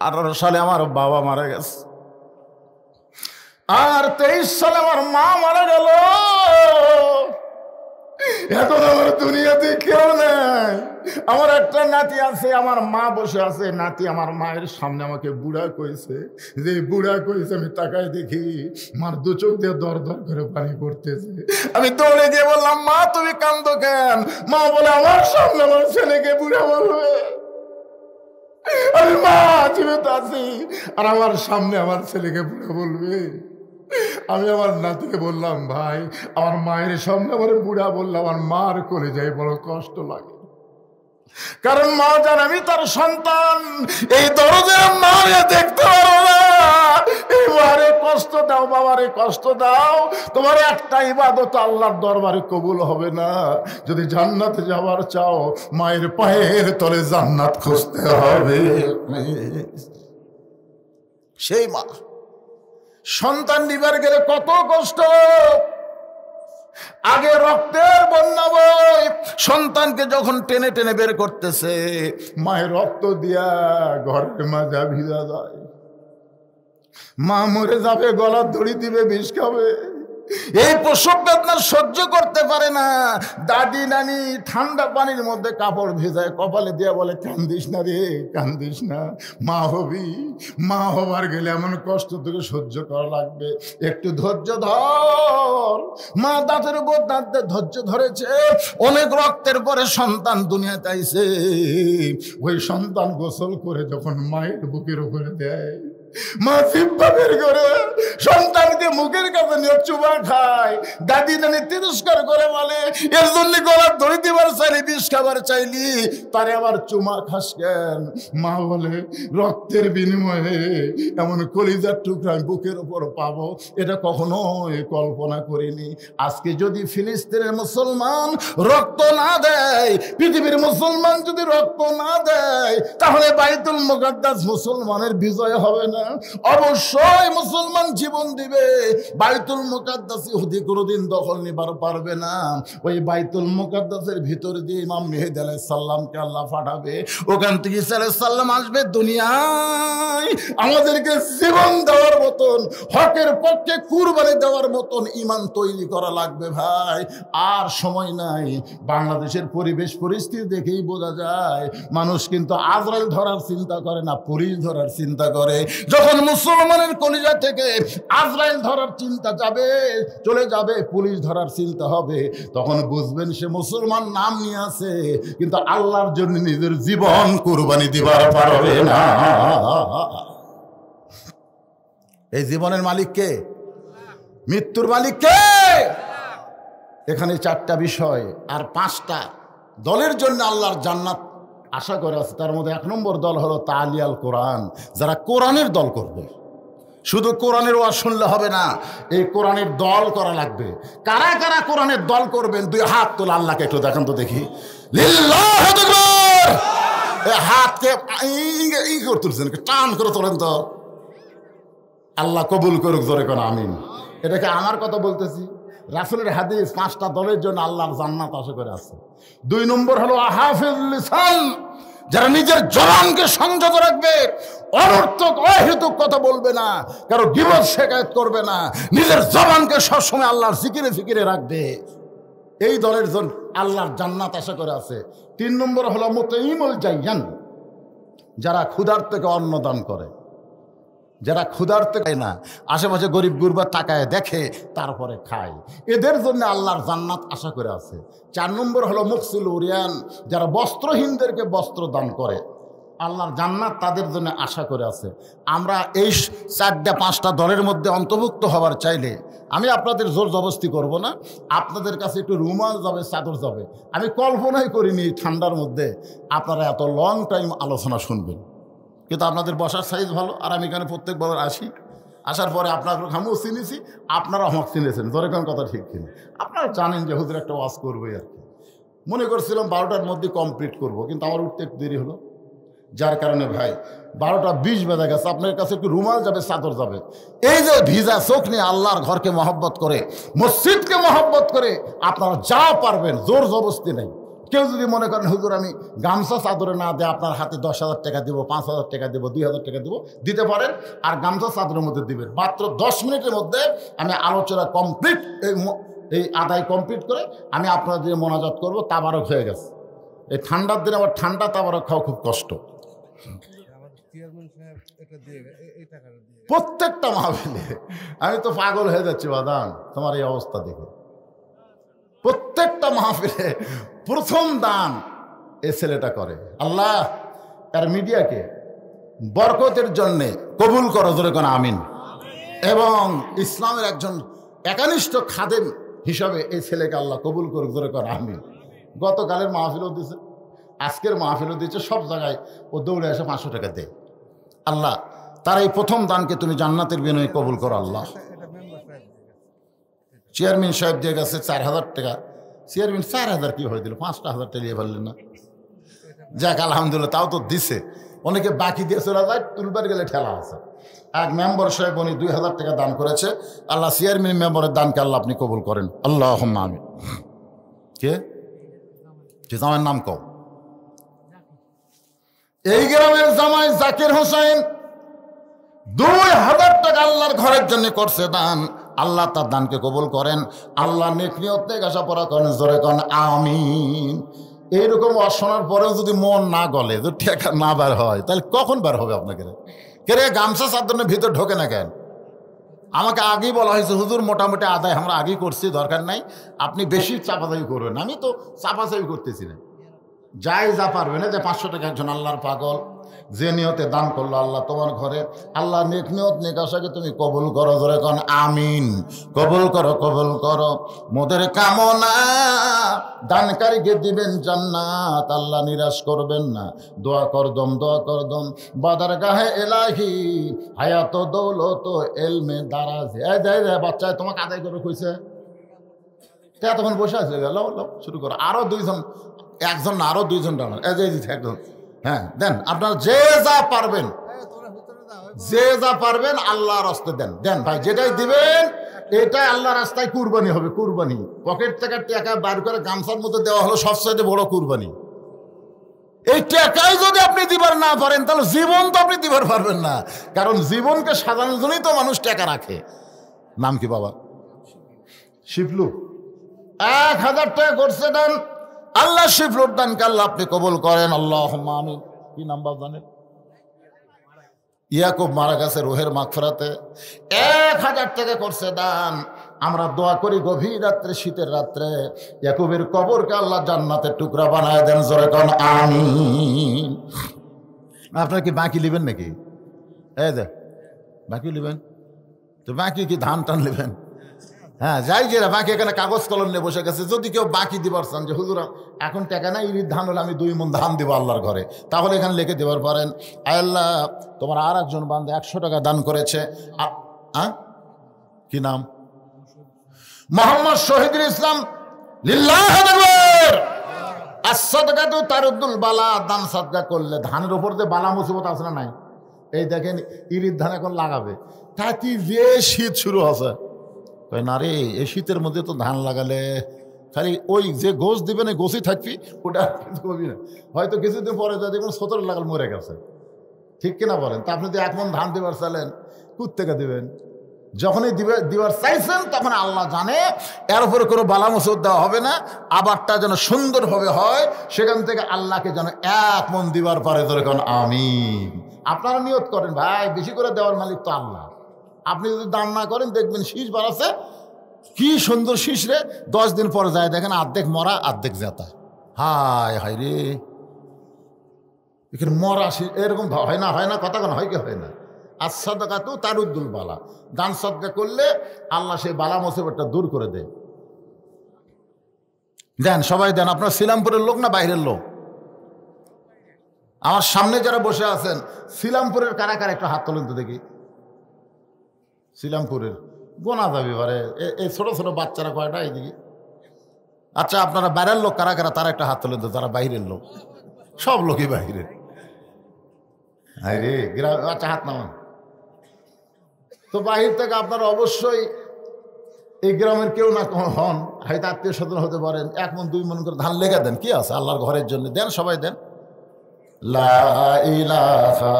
18 সালে আমার বাবা মারা গেছে, আর 23 সালে আমার মা মারা গেল। এখন আমার দুনিয়াতে কেউ নাই। আমার একটা নাতি আছে, আমার মা বসে আছে, নাতি আমার মায়ের সামনে আমাকে বুড়া কইছে। যে বুড়া কইছে আমি তাকায় দেখি মার 2 চোখ দিয়ে দর দর করে পানি পড়তেছে। আমি দৌড়ে গিয়ে বললাম মা তুমি কান্দো কেন? মা বলে আমার সামনে আমার ছেলেকে বুড়া বলবে। আমি মা জীবিত আছি আর আমার সামনে আমার ছেলেকে বুড়া বলবে। আমি আমার নাতিকে বললাম ভাই আমার মায়ের সামনে আমার বুড়া বললাম, আমার মার কলিজায় বড় কষ্ট লাগে। কারণ মা জান আমি তার সন্তান, এই দরজার মারে দেখতে পারো না। এই মারে কষ্ট দাও, বাবারে কষ্ট দাও, তোমার একটা ইবাদত আল্লাহর দরবারে কবুল হবে না। যদি জান্নাতে যাবার চাও মায়ের পায়ের তলে জান্নাত খুঁজতে হবে। সেই মা সন্তান নিবার গেলে কত কষ্ট। আগে রক্তের বন্যা বই, সন্তানকে যখন টেনে টেনে বের করতেছে মায়ের রক্ত দিয়া ঘরের মাজা ভিজা যায়। মা মরে যাবে, গলার দড়ি দিবে, বিষ খাবে। এই প্রসব বেদনা সহ্য করতে পারে না। দাদি নানি ঠান্ডা পানির মধ্যে কাপড় ভেজায় কপালে দিয়ে বলে কান্দিস না রে, কান্দিস না, মা হবি। মা হবার গেলে এমন কষ্ট তোকে সহ্য করা লাগবে, একটু ধৈর্য ধর। মা দাঁতের উপর দাঁত ধৈর্য ধরেছে। অনেক রক্তের পরে সন্তান দুনিয়াতে আইছে। ওই সন্তান গোসল করে যখন মায়ের বুকের উপরে দেয়, মা জিহ্বা বের করে সন্তানকে মুখের কাছে নিয়ে চুমা খায়। দাদি নানি তিরস্কার করে বলে এর জন্য গলার দড়ি দিবার চাইলি, বিষ খাবার চাইলি, তারে আবার চুমা খাস কেন? মা বলে রক্তের বিনিময়ে এমন কলিজার টুকরা আমি বুকের উপর পাবো এটা কখনোই কল্পনা করিনি। আজকে যদি ফিলিস্তিনের মুসলমান রক্ত না দেয়, পৃথিবীর মুসলমান যদি রক্ত না দেয়, তাহলে বাইতুল মুকাদ্দাস মুসলমানের বিজয় হবে না। অবশ্যই মুসলমান জীবন দিবে, বাইতুল মুকাদ্দাস ইহুদি কোনোদিন দখল নিবার পারবে না। ওই বাইতুল মুকাদ্দাসের ভিতর দিয়ে ইমাম মেহেদী আলাইহিস সালামকে আল্লাহ পাঠাবে। ওখান থেকে ঈসা আলাইহিস সালাম আসবে দুনিয়ায় আমাদেরকে জীবন দেওয়ার মতন, হকের পক্ষে কুরবানি দেওয়ার মতন ইমান তৈরি করা লাগবে ভাই। আর সময় নাই। বাংলাদেশের পরিবেশ পরিস্থিতি দেখেই বোঝা যায় মানুষ কিন্তু আজরাইল ধরার চিন্তা করে না, পুলিশ ধরার চিন্তা করে। যখন মুসলমানের কলিজা থেকে আজরাইল ধরার চিন্তা যাবে, চলে যাবে, পুলিশ ধরার চিন্তা হবে, তখন বুঝবেন সে মুসলমান নাম নিয়ে আছে কিন্তু আল্লাহর জন্য নিজের জীবন কুরবানি দিবার পারবে না। এই জীবনের মালিক কে? মৃত্যুর মালিক কে? এখানে 4টা বিষয় আর 5টা দলের জন্য আল্লাহর জান্নাত আশা করে আছে। তার মধ্যে 1 নম্বর দল হলো তালিয়াল কোরআন, যারা কোরআনের দল করবে। শুধু কোরআনের ওয়াজ শুনলে হবে না, এই কোরআনের দল করা লাগবে। কারা কারা কোরআনের দল করবেন? 2 হাত তোলা, আল্লাহকে একটু দেখান তো দেখি। লিল্লাহু আকবার। এই হাতকে ই করে তুলছেন, টান করে তোলেন তো। আল্লাহ কবুল করুক, জোরে কোন আমিন। এটাকে আমার কথা বলতেছি, রাসূলের হাদিস। 5টা দলের জন্য আল্লাহর জান্নাত আশা করে আছে। 2 নম্বর হলো হাফিজুল লিসান, যারা নিজের জবানকে সংযত রাখবে, অনর্থক অহেতুক কথা বলবে না, কারো গীবত শিকায়ত করবে না, নিজের জবানকে সবসময় আল্লাহর জিকিরে ফিকিরে রাখবে। এই দলের জন্য আল্লাহর জান্নাত আশা করে আছে। 3 নম্বর হলো মুতাইমুল জাইয়ান, যারা ক্ষুধার্ত থেকে অন্ন দান করে, যারা ক্ষুধার্ত খায় না, আশেপাশে গরিব গুরবা তাকায় দেখে তারপরে খায়, এদের জন্য আল্লাহর জান্নাত আশা করে আছে। 4 নম্বর হলো মুকসিল উরিয়ান, যারা বস্ত্রহীনদেরকে বস্ত্র দান করে, আল্লাহর জান্নাত তাদের জন্য আশা করে আছে। আমরা এই 4-5টা দলের মধ্যে অন্তর্ভুক্ত হওয়ার চাইলে আমি আপনাদের জোর জবস্তি করব না, আপনাদের কাছে একটু রুমাল যাবে, চাদর যাবে। আমি কল্পনাই করিনি ঠান্ডার মধ্যে আপনারা এত লং টাইম আলোচনা শুনবেন, কিন্তু আপনাদের বসার সাইজ ভালো। আর আমি এখানে প্রত্যেকবার আসি, আসার পরে আপনার আমিও চিনেছি, আপনারা আমাকে চিনেছেন, ধরে কোন কথা ঠিক কিনা। আপনারা জানেন যে হুজুর একটা ওয়াজ করবে আর কি। মনে করছিলাম 12টার মধ্যে কমপ্লিট করব, কিন্তু আমার উঠতে একটু দেরি হলো, যার কারণে ভাই 12টা 20 বেজে গেছে। আপনার কাছে একটু রুমাল যাবে, চাদর যাবে। এই যে ভিজা চোখ নিয়ে আল্লাহর ঘরকে মহব্বত করে, মসজিদকে মহব্বত করে আপনারা যা পারবেন, জোর জবস্তি নেই। কেউ যদি মনে করেন হুজুর আমি গামছা চাদরে না দিয়ে আপনার হাতে 10,000 টাকা দেবো, 5,000 টাকা দেবো, 2,000 টাকা দেবো, দিতে পারেন। আর গামছা চাদরের মধ্যে দিবেন। মাত্র 10 মিনিটের মধ্যে আমি আলোচনা কমপ্লিট, এই আদায় কমপ্লিট করে আমি আপনাদের মোনাজাত করবো। তাবারক হয়ে গেছে। এই ঠান্ডার দিনে আবার ঠান্ডা তাবারক খাওয়া খুব কষ্ট। প্রত্যেকটা মাহফিলে আমি তো পাগল হয়ে যাচ্ছি বাদান তোমার এই অবস্থা দেখে। প্রত্যেকটা মাহফিলে প্রথম দান এ ছেলেটা করে। আল্লাহ তার মিডিয়াকে বরকতের জন্যে কবুল করো, জোরে কোন আমিন। এবং ইসলামের একজন একানিষ্ঠ খাদেম হিসাবে এই ছেলেকে আল্লাহ কবুল করুক, জোরে কোন আমিন। গতকালের মাহফিলও দিচ্ছে, আজকের মাহফিলও দিচ্ছে, সব জায়গায় ও দৌড়ে এসে 500 টাকা দেয়। আল্লাহ তার এই প্রথম দানকে তুমি জান্নাতের বিনয়ে কবুল করো আল্লাহ। চেয়ারম্যান সাহেব দিয়ে গেছে 4,000 টাকা। চেয়ারম্যান 4,000 কি হয়ে দিল, 5,000 টাকা নিয়ে ফেললেন না? যাক আলহামদুলিল্লাহ, তাও তো দিছে। অনেকে বাকি দিয়ে চলে যায়, তুলবার গেলে ঠেলা আছে। এক মেম্বার সাহেব উনি 2,000 টাকা দান করেছে। আল্লাহ চেয়ারম্যান মেম্বারের দানকে আল্লাহ আপনি কবুল করেন, আল্লাহুম্মা আমিন। কে জামাইয়ের নাম কও? এই গ্রামের জামাই জাকির হোসেন 2,000 টাকা আল্লাহর ঘরের জন্য করছে দান। আল্লাহ তার দানকে কবুল করেন। আল্লাহ নেক নিয়ত থেকে আশা পড়া করেন, জোরে করেন আমিন। এইরকম শোনার পরেও যদি মন না গলে, যদি টাকা না বের হয়, তাহলে কখন বের হবে আপনাকে? কে রে গামছা চাদরের ভিতর ঢোকে না কেন? আমাকে আগেই বলা হয়েছে হুজুর মোটামুটি আদায় আমরা আগেই করছি, দরকার নাই, আপনি বেশি চাপাচাপি করবেন। আমি তো চাপাচাপি করতেছি না, যাই যা পারবে না। যে 500 টাকা একজন আল্লাহর পাগল যে নিয়তে দান করলো, আল্লাহ তোমার ঘরে আল্লাহ নেক নিয়ত নেক আশাকে তুমি কবুল করো, ধরে কোন আমিন। কবুল করো, কবুল করো মোদের কামনা, দানকারীকে দিবেন জান্নাত, আল্লাহ নিরাশ করবেন না। দোয়া করদম, দোয়া করদম বাদার গাহে এলাহি, হায়াত দৌলত এলমে দারাজ। বাচ্চায় তোমাকে আদায় করে কইছে, তখন বসে আছে, শুরু করো। আরো 2জন, একজন না আরো 2জন ডানার, একজন। হ্যাঁ দেন, আপনারা যে যা পারবেন, যে যা পারবেন আল্লাহর রাস্তে দেন, দেন ভাই, যেটাই দিবেন এটাই আল্লাহর রাস্তায় কুরবানি হবে। কুরবানি পকেট থেকে টাকা বার করে গামছার মধ্যে দেওয়া হলো সবচেয়ে বড় কুরবানি। এই টাকাই যদি আপনি দিবার না পারেন, তাহলে জীবন তো আপনি দিবার পারবেন না। কারণ জীবনকে সাজানোর জন্যই তো মানুষ টাকা রাখে। নাম কি বাবা? শিবলু। 1,000 টাকা করছে দান। আল্লাহ শিবলুর দানকে আল্লাহ আপনি কবুল করেন, আল্লাহুম্মা আমিন। কি নাম্বার জানেন? ইয়াকুব মারা গেছে রোহের মাগফিরাতে। 1,000 টাকা করছে দান। আমরা দোয়া করি গভীর রাত্রে, শীতের রাত্রে, ইয়াকুবের কবরকে আল্লাহ জান্নাতের টুকরা বানায় দেন, জোরে কোন আমিন। আপনারা কি বাকি নেবেন নাকি? এই যে বাকি নেবেন তো, বাকি কি ধান টান নেবেন? হ্যাঁ যাই যে বাকি এখানে কাগজ কলম নিয়ে বসে গেছে। যদি কেউ বাকি দিবার চান যে হুজুর এখন টাকা নাই, ঈদ ধান হলে আমি 2 মণ ধান দিব আল্লাহর ঘরে, তাহলে এখানে লিখে দেবার পারেন। আল্লাহ তোমার আর একজন বান্দা 100 টাকা দান করেছে। কি নাম? মোহাম্মদ শহীদুল ইসলাম। লিল্লাহু আকবার। as-সাদকাতু তারুদ্দুল বালা। দান সাদকা করলে ধানের উপর যে বালা মুসিবত আছে না নাই? এই দেখেন ঈদ ধান এখন লাগাবে, তাতে যে শীত শুরু আছে, না রে এই শীতের মধ্যে তো ধান লাগালে খালি ওই যে গোছ দিবে না, গোছই থাকবি, ওটা কবি না। হয়তো কিছুদিন পরে যা দেখুন 17 লাগাল মরে গেছে। ঠিক কিনা বলেন? তা আপনি যদি 1 মণ ধান দেবার চালেন, কোথা থেকে দেবেন? যখনই দিবার চাইছেন তখন আল্লাহ জানে এর উপরে কোনো বালা মুসিবত দেওয়া হবে না, আবারটা যেন সুন্দরভাবে হয়, সেখান থেকে আল্লাহকে যেন এক মন দিবার পারে। যখন আমিন। আপনারা নিয়ত করেন ভাই, বেশি করে দেওয়ার মালিক তো আল্লাহ। আপনি যদি দান না করেন দেখবেন শীষ বাড়াচ্ছে, কি সুন্দর শীষ রে, 10 দিন পরে যায় দেখেন অর্ধেক মরা অর্ধেক জেতা। হায় হায় রে, এখানে মরা শীষ এরকম হয় না, হয় না, কথা কেন হয় কি হয় না। আর সদকা তো তার উদ্দুল বালা, দান সদকা করলে আল্লাহ সেই বালা মুসিবতটা দূর করে দেয়। দেন, সবাই দেন। আপনার শ্রীরামপুরের লোক না বাইরের লোক? আমার সামনে যারা বসে আছেন শ্রীরামপুরের কারা কারা একটু হাত তোলেন তো দেখি। শ্রীরামপুরের গোনা যাবে এবারে, এই ছোট ছোট বাচ্চারা কয়টা এইদিকে। আচ্ছা, আপনারা বাইরের লোক কারা কারা, তারা একটা হাত তোলেন তো, যারা বাইরের লোক। সব লোকই বাইরের। হায় রে গ্রাম, আচ্ছা হাত নামান। তো বাহির থেকে আপনারা অবশ্যই এই গ্রামের কেউ না হন, হয়তো আত্মীয় স্বজন হতে পারেন, 1 মন 2 মন করে ধান লেগে দেন, কি আছে, আল্লাহর ঘরের জন্য দেন, সবাই দেন। লা ইলাহা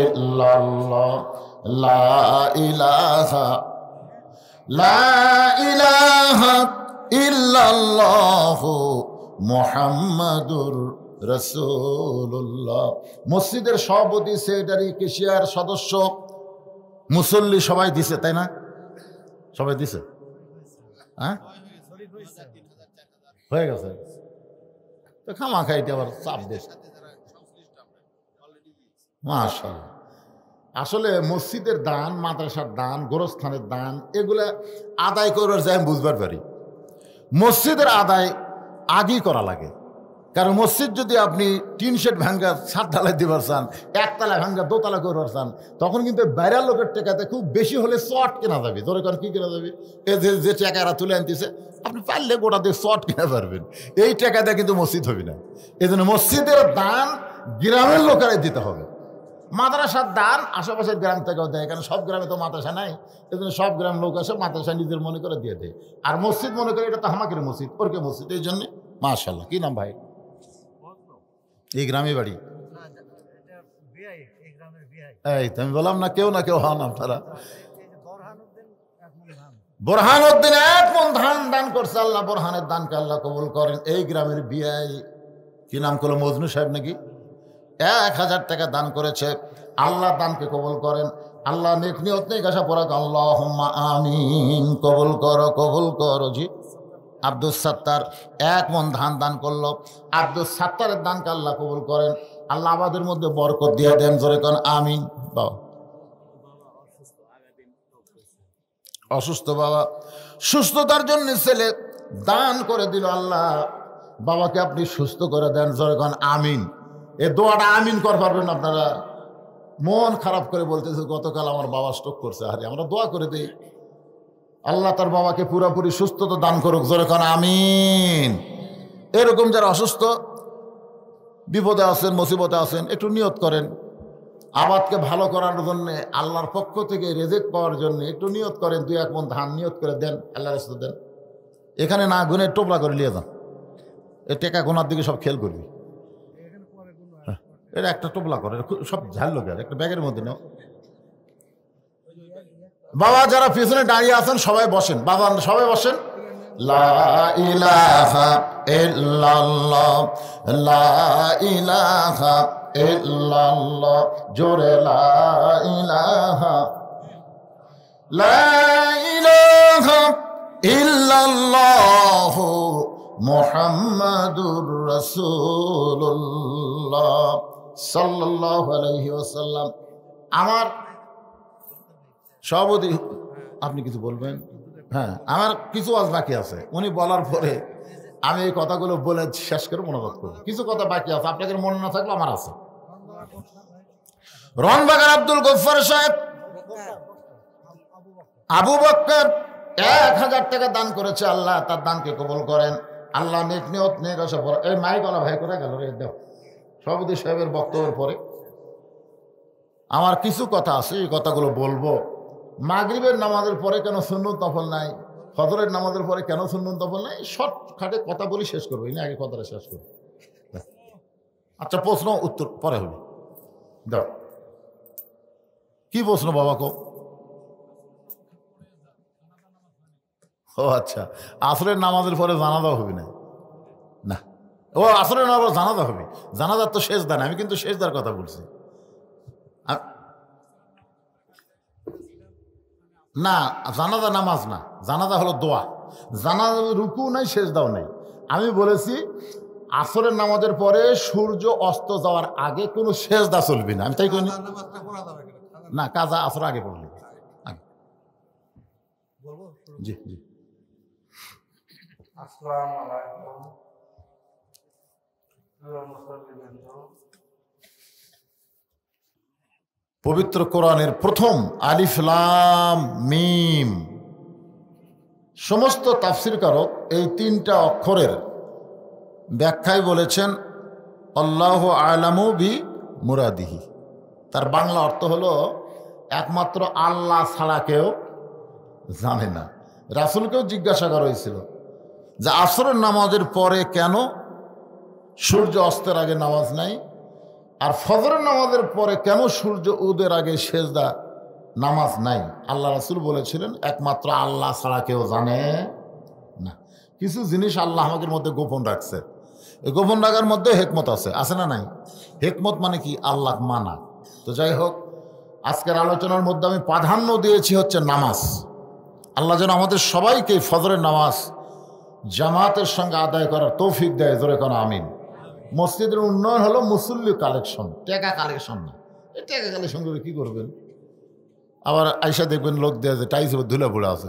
ইল্লাল্লাহ, লা ইলাহা, লা ইলাহা ইল্লাল্লাহু মুহাম্মাদুর রাসূলুল্লাহ। মসজিদের সভাপতি, সেক্রেটারি, কেশিয়ার, সদস্য, মুসল্লি সবাই দিছে, তাই না? সবাই দিছে, হ্যাঁ হয়ে গেছে তো। খামা খাইতে আবার চাপ দেশ। মাশাআল্লাহ। আসলে মসজিদের দান, মাদ্রাসার দান, গোরস্থানের দান, এগুলা আদায় করার যায় আমি বুঝবার পারি। মসজিদের আদায় আগেই করা লাগে, কারণ মসজিদ যদি আপনি টিন শেড ভাঙ্গা 7 ঢালাই দিবার চান, 1 তলা ভাঙ্গা 2 তলা করবার চান, তখন কিন্তু বাইরের লোকের টেকাতে খুব বেশি হলে শর্ট কেনা যাবে। ধরে কারণ কি কেনা যাবে, এই যে টাকা এরা তুলে আনতেছে, আপনি পারলে গোটা দিয়ে শর্ট কিনে পারবেন, এই টাকাতে কিন্তু মসজিদ হবে না। এই জন্য মসজিদের দান গ্রামের লোকেরাই দিতে হবে। মাদ্রাসার দান আশেপাশের গ্রাম থেকেও দেয়, কারণ সব গ্রামে তো মাদ্রাসা নাই, এই জন্য সব গ্রাম লোক আসে মাদ্রাসা নিজের মনে করে দিয়ে দেয়। আর মসজিদ মনে করে এটা তো হামাকের মসজিদ, ওরকে মসজিদ, এই জন্যে। মাশাআল্লাহ। কি নাম ভাই? এই গ্রামে বাড়ি? এই তো আমি বললাম না, কেউ না কেউ হন আপনারা। বোরহানউদ্দিন 1 মন ধান দান করছে আল্লাহ, বোরহানের দানকে আল্লাহ কবুল করেন। এই গ্রামের বিআই, কি নাম করলো, মজনু সাহেব নাকি, 1000 টাকা দান করেছে। আল্লাহ দানকে কবুল করেন। আল্লাহ নেক নিয়ত নেক আশা পড়াক, আল্লাহুম্মা আমিন। কবুল করো, কবুল করো। জি আব্দুল সাত্তার 1 মন ধান দান করলো। আব্দুল সাত্তারের দানকে আল্লাহ কবুল করেন। আল্লাহ আমাদের মধ্যে বরকত দিয়ে দেন, জোরে কোন আমিন। বাবা অসুস্থ, বাবা সুস্থতার জন্য ছেলে দান করে দিল, আল্লাহ বাবাকে আপনি সুস্থ করে দেন, জোরে কোন আমিন। এই দোয়াটা আমিন কর পারবেন আপনারা? মন খারাপ করে বলতেছে গতকাল আমার বাবা স্ট্রোক করছে, আরে আমরা দোয়া করে দিই আল্লাহ তার বাবাকে পুরোপুরি সুস্থতা দান করুক, জোরে কোন আমিন। এরকম যারা অসুস্থ, বিপদে আছেন, মুসিবতে আছেন, একটু নিয়ত করেন আবাদকে ভালো করার জন্য, আল্লাহর পক্ষ থেকে রেজেক পাওয়ার জন্য একটু নিয়ত করেন। 2-1 মন ধান নিয়ত করে দেন, আল্লাহর রাস্তায় দেন। এখানে না গুনে টোপলা করে নিয়ে যান, এই টেকা গোনার দিকে সব খেয়াল করবি। এটা একটা টোপলা করে সব ঝাল লোক, একটা ব্যাগের মধ্যে নাও। বাবা যারা পিছনে দাঁড়িয়ে আছেন সবাই বসেন, বাবা সবাই বসেন। লা ইলাহা ইল্লাল্লাহ, লা ইলাহা ইল্লাল্লাহ, জোরে লা ইলাহা, লা ইলাহা ইল্লাল্লাহ মুহাম্মাদুর রাসূলুল্লাহ সাল্লাল্লাহু আলাইহি ওয়াসাল্লাম। আমার সভাপতি, আপনি কিছু বলবেন? হ্যাঁ, আমার কিছু আজ বাকি আছে, উনি বলার পরে আমি এই কথাগুলো বলে শেষ করে মনোযোগ করবো। কিছু কথা বাকি আছে, আপনাদের মনে না থাকলে আমার আছে। রনবাগার আব্দুল গফফার সাহেব, আবু বকর 1000 টাকা দান করেছে, আল্লাহ তার দানকে কবুল করেন। আল্লাহ নেক নিয়ত নেক আশা পড়া। এই মাইকওয়ালা ভাই কোথায় গেল রে? দেও সভাপতি সাহেবের বক্তব্যের পরে আমার কিছু কথা আছে, এই কথাগুলো বলবো। মাগরিবের নামাজের পরে কেন সুন্নত নফল নাই, ফজরের নামাজের পরে কেন সুন্নত নফল নাই, শর্টকাটে কথা বলি শেষ করবো, না আগে কথাটা শেষ করবো। আচ্ছা, প্রশ্ন উত্তর পরে হবে। দাও, কি প্রশ্ন বাবা কো? ও আচ্ছা, আসরের নামাজের পরে জানাজা হবে না? না, ও আসরের নামাজ জানাজা হবে। জানাজার তো শেষ দান, আমি কিন্তু শেষ দার কথা বলছি। না, জানাজা নামাজ না, জানাজা হলো দোয়া। জানাজা রুকু নাই, শেষ দাও নাই। আমি বলেছি আসরের নামাজের পরে সূর্য অস্ত যাওয়ার আগে কোনো সেজদা চলবে না। আমি তাই করি না, কাজা আসর আগে পড়লি। জি জি। আসসালামু আলাইকুম। পবিত্র কোরআনের প্রথম আলিফ লাম মিম, সমস্ত তাফসীরকারক এই তিনটা অক্ষরের ব্যাখ্যায় বলেছেন আল্লাহু আ'লামু বি মুরাদিহি। তার বাংলা অর্থ হলো একমাত্র আল্লাহ ছাড়া কেউ জানে না। রাসূলকেও জিজ্ঞাসা করা হয়েছিল যে আসরের নামাজের পরে কেন সূর্য অস্তের আগে নামাজ নাই, আর ফজরের নামাজের পরে কেন সূর্য উদয়ের আগে সেজদা নামাজ নাই। আল্লাহ রাসূল বলেছিলেন একমাত্র আল্লাহ ছাড়া কেউ জানে না। কিছু জিনিস আল্লাহ আমাদের মধ্যে গোপন রাখছে। এই গোপন রাখার মধ্যে হেকমত আছে না নাই? হেকমত মানে কি? আল্লাহ মানা। তো যাই হোক, আজকের আলোচনার মধ্যে আমি প্রাধান্য দিয়েছি হচ্ছে নামাজ। আল্লাহ যেন আমাদের সবাইকে ফজরের নামাজ জামাতের সঙ্গে আদায় করার তৌফিক দেয়। জোরে কোন আমিন। মসজিদের উন্নয়ন হলো মুসল্লি কালেকশন, টাকা কালেকশন না। এই টাকা কালেকশন করে কী করবেন? আবার আইসা দেখবেন লোক দেয় যে টাইস ধুলে পড়ে আছে।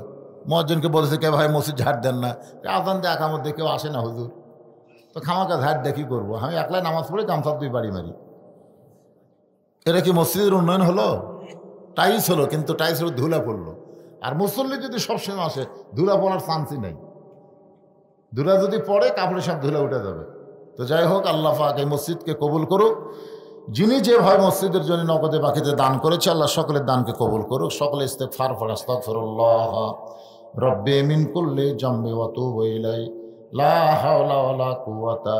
মহাজনকে বলেছে কে ভাই মসজিদ ঝাড় দেন না, আজান দিয়ে একার মধ্যে কেউ আসে না হুজুর, তো খামাকা ঝাড় দিয়ে কী করবো? আমি একলাই নামাজ পড়ে গামছা দুই বাড়ি মারি। এটা কি মসজিদের উন্নয়ন হলো? টাইলস হলো, কিন্তু টাইলস হলো ধুলা পড়লো। আর মুসল্লি যদি সবসময় আসে, ধুলা পড়ার চান্সই নেই। ধুলা যদি পড়ে কাপড়ে সব ধুলা উঠে যাবে। তো যাই হোক, আল্লাহ পাক এই মসজিদকে কবুল করুক। যিনি যেভাবে মসজিদের জন্য নগদে বাকিতে দান করেছে, আল্লাহ সকলের দানকে কবুল করুক। সকলে ইস্তেগফার পড়ে আস্তাগফিরুল্লাহ রব্বি মিন কুল্লি জামবি ওয়া তুবু ইলাই লা হাওলা ওয়ালা কুওয়াতা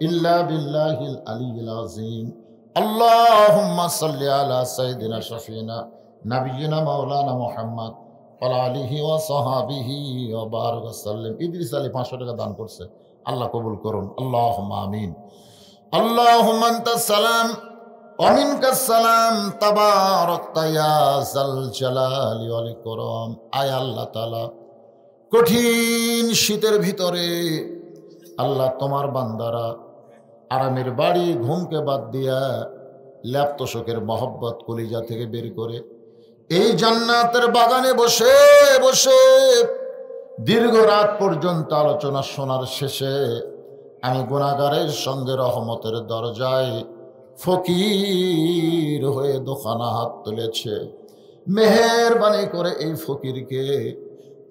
ইল্লা বিল্লাহিল আলিয়্যিল আযীম। আল্লাহুম্মা সাল্লি আলা সাইয়্যিদিনা শাফিনা নাবিয়িনা মাওলানা মুহাম্মদ ওয়া আলিহি ওয়া সাহাবিহি ওয়া বারাক সাল্লাম। ইদ্রিস আলী 500 টাকা দান করছে, আল্লাহ কবুল করুন। আল্লাহুম্মা আমিন। আল্লাহুম্মা আনতাস সালাম ওয়া মিনকাস সালাম তাবারাকতা ইয়া যাল জালালি ওয়াল ইকরাম। আয় আল্লাহ তাআলা, কঠিন শীতের ভিতরে আল্লাহ তোমার বান্দারা আরামের বাড়ি ঘুমকে বাদ দিয়া ল্যাপ্তশোকের মহব্বত কলিজা থেকে বের করে এই জান্নাতের বাগানে বসে বসে দীর্ঘ রাত পর্যন্ত আলোচনা শোনার শেষে আমি গুনাহগারের সঙ্গে রহমতের দরজায় ফকির হয়ে দোকানা হাত তুলেছে। মেহেরবানি করে এই ফকিরকে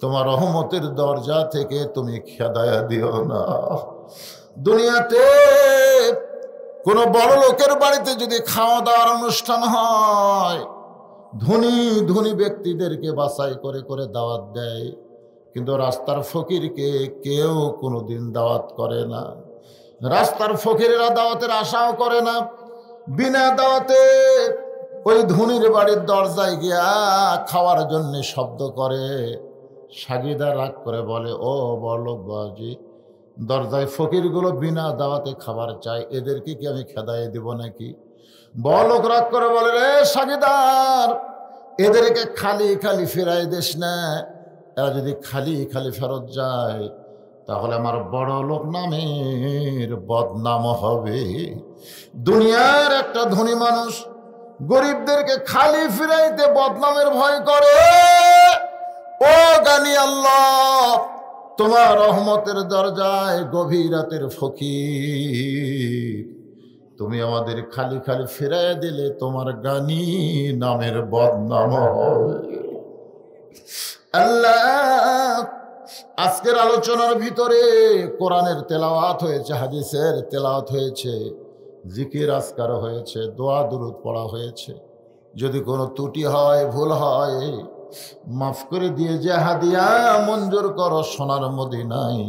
তোমার রহমতের দরজা থেকে তুমি খেদায়া দিও না। দুনিয়াতে কোনো বড় লোকের বাড়িতে যদি খাওয়া দাওয়ার অনুষ্ঠান হয়, ধনী ধনী ব্যক্তিদেরকে বাছাই করে করে দাওয়াত দেয়, কিন্তু রাস্তার ফকিরকে কেউ কোনোদিন দাওয়াত করে না। রাস্তার ফকিরেরা দাওয়াতের আশাও করে না। বিনা দাওয়াতে ওই ধনীর বাড়ির দরজায় গিয়া খাওয়ার জন্য শব্দ করে। সাগিদা রাগ করে বলে, ও বড়লোক বাবাজি, দরজায় ফকিরগুলো বিনা দাওয়াতে খাবার চায়, এদেরকে কি আমি খেদাইয়ে দিব নাকি? বড়লোক রাগ করে বলে, রে সাগিদার, এদেরকে খালি খালি ফেরাই দিস না। এরা যদি খালি খালি ফেরত যায় তাহলে আমার বড় লোক নামের বদনাম হবে। দুনিয়ার একটা ধনী মানুষ গরিবদেরকে খালি ফিরাইতে বদনামের ভয় করে। ও গানি আল্লাহ, তোমার রহমতের দরজায় গভীর রাতের ফকির, তুমি আমাদের খালি খালি ফিরাই দিলে তোমার গানি নামের বদনাম হবে। আল্লাহ, আজকের আলোচনার ভিতরে কোরআনের তেলাওয়াত হয়েছে, হাদিসের তেলাওয়াত হয়েছে, জিকির আজকার হয়েছে, দোয়া দুরূদ পড়া হয়েছে। যদি কোনো ত্রুটি হয়, ভুল হয়, মাফ করে দিয়ে যে হাদিয়া মঞ্জুর করো সোনার মদিনায়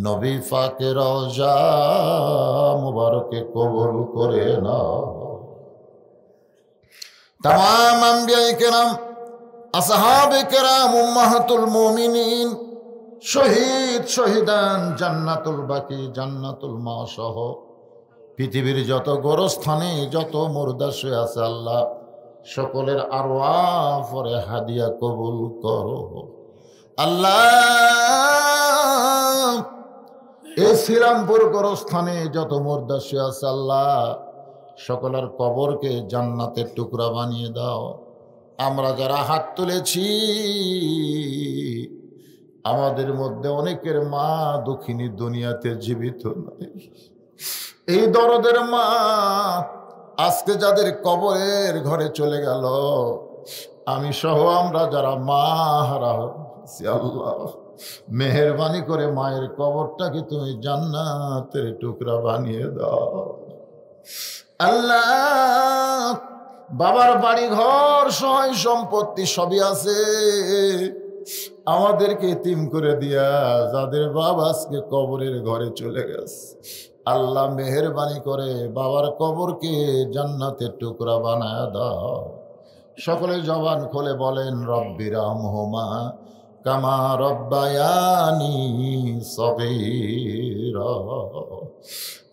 নবী পাকের রওজা মুবারকে কবুল করে নাও। তামাম আম্বিয়া কেরাম, আসহাবে কেরাম, উম্মাহাতুল মুমিনিন, শহীদ শহীদান জান্নাতুল বাকি জান্নাতুল মাসহ পৃথিবীর যত গোরস্থানে যত মুর্দা শুয়ে আছে আল্লাহ সকলের আরওয়াহ পরে হাদিয়া কবুল করো আল্লাহ। এই শ্রীরামপুর গোরস্থানে যত মুর্দা শুয়ে আছে আল্লাহ সকলের কবরকে জান্নাতের টুকরা বানিয়ে দাও। আমরা যারা হাত তুলেছি আমাদের মধ্যে অনেকের মা দুঃখিনী দুনিয়াতে জীবিত নাই। এই দরদের মা আজকে যাদের কবরের ঘরে চলে গেল, আমি সহ আমরা যারা মা হারা হয়েছি আল্লাহ মেহেরবানি করে মায়ের কবরটাকে তুমি জান্নাতের টুকরা বানিয়ে দাও আল্লাহ। বাবার বাড়ি ঘর সহায় সম্পত্তি সবই আছে, আমাদেরকে এতিম করে দিয়া যাদের বাবা আজকে কবরের ঘরে চলে গেছে আল্লাহ মেহেরবানি করে বাবার কবরকে জান্নাতের টুকরা বানায় দাও। সকলে জবান খুলে বলেন রব্বির রহমহুমা কামা রব্বায়ানি সগীরা।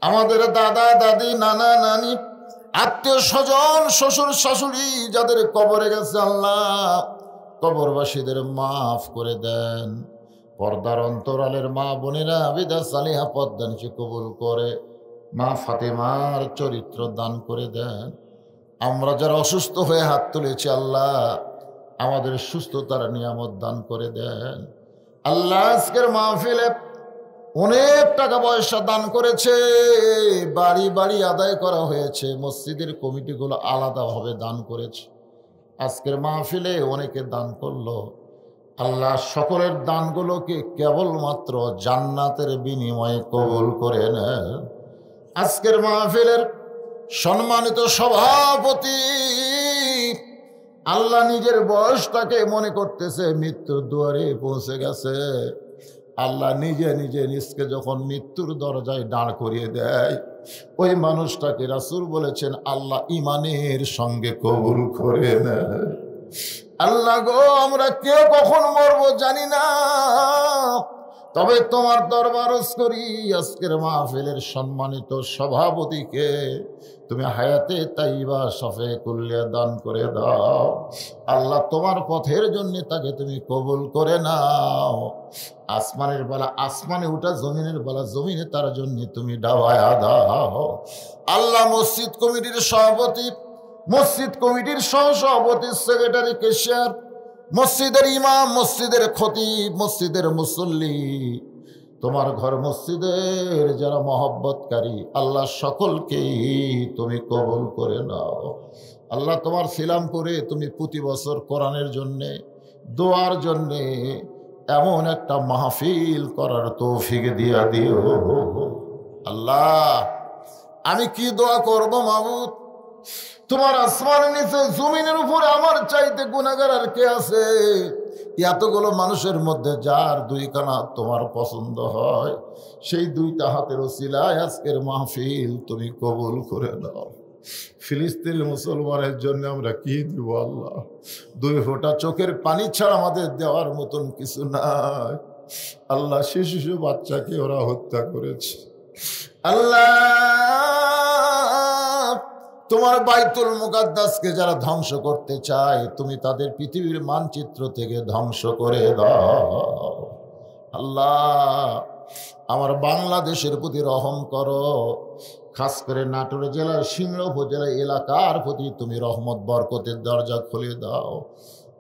আমাদের দাদা দাদি নানা নানি আত্মীয় স্বজন শ্বশুর শাশুড়ি যাদের কবরে গেছে আল্লাহ কবরবাসীদের মাফ করে দেন। পর্দার অন্তরালের মা বোনেরা আবিদা সালিহা পদ্মানিকে কবুল করে মা ফাতেমার চরিত্র দান করে দেন। আমরা যারা অসুস্থ হয়ে হাত তুলেছি আল্লাহ আমাদের সুস্থতার নিয়ামত দান করে দেন আল্লাহ। আজকের মাহফিলে অনেক টাকা পয়সা দান করেছে, বাড়ি বাড়ি আদায় করা হয়েছে, মসজিদের কমিটিগুলো আলাদাভাবে দান করেছে। আজকের মাহফিলে অনেকে দান করলো আল্লাহ সকলের দানগুলোকে কেবলমাত্র জান্নাতের বিনিময়ে কবুল করে নেন। আজকের মাহফিলের সম্মানিত সভাপতি আল্লাহ নিজের বয়সটাকে মনে করতেছে মৃত্যুর দুয়ারে পৌঁছে গেছে। আল্লাহ নিজে নিজে নিজকে যখন মৃত্যুর দরজায় দাঁড় করিয়ে দেয় ওই মানুষটাকে রাসূল বলেছেন আল্লাহ ইমানের সঙ্গে কবুল করে নেয়। আল্লাহ গো আমরা কেউ কখন মরবো জানি না, তবে তোমার দরবার করি আজকের মাহফিলের সম্মানিত সভাপতিকে তুমি হায়াতে তাইবা শফে কুল্লিয়া দান করে দাও আল্লাহ। তোমার পথের জন্য তাকে তুমি কবুল করে নাও। আসমানের বেলা আসমানে উঠা, জমিনের বেলা জমিনে তার জন্য তুমি ডাবায়া দাও আল্লাহ। মসজিদ কমিটির সভাপতি, মসজিদ কমিটির সহসভাপতি, সেক্রেটারি, কেশিয়ার, মসজিদের ইমাম, মসজিদের খতিব, মসজিদের মুসল্লি, তোমার ঘর মসজিদের যারা মহব্বতকারী আল্লাহ সকলকেই তুমি কবুল করে নাও আল্লাহ। তোমার শ্রীরামপুরে তুমি প্রতি বছর কোরআনের জন্যে দোয়ার জন্যে এমন একটা মাহফিল করার তৌফিক দিয়া দিও আল্লাহ। আমি কি দোয়া করব মাবুদ? তোমার আসমানের নিচে জমিনের উপরে আমার চাইতে গুনাহগার আর কে আছে? এতগুলো মানুষের মধ্যে যার দুই কানা তোমার পছন্দ হয় সেই দুইটা হাতের ওসিলায় আজকের মাহফিল তুমি কবুল করে নাও। ফিলিস্তিন মুসলমানের জন্য আমরা কি দিব আল্লাহ? দুই ফোঁটা চোখের পানি ছাড়া আমাদের দেওয়ার মতন কিছু নাই আল্লাহ। শিশু বাচ্চাকে ওরা হত্যা করেছে আল্লাহ। তোমার বাইতুল মুকাদ্দাসকে যারা ধ্বংস করতে চায় তুমি তাদের পৃথিবীর মানচিত্র থেকে ধ্বংস করে দাও আল্লাহ। আমার বাংলাদেশের প্রতি রহম করো, খাস করে নাটোর জেলার সিংড়া উপজেলা এলাকার প্রতি তুমি রহমত বরকতের দরজা খুলে দাও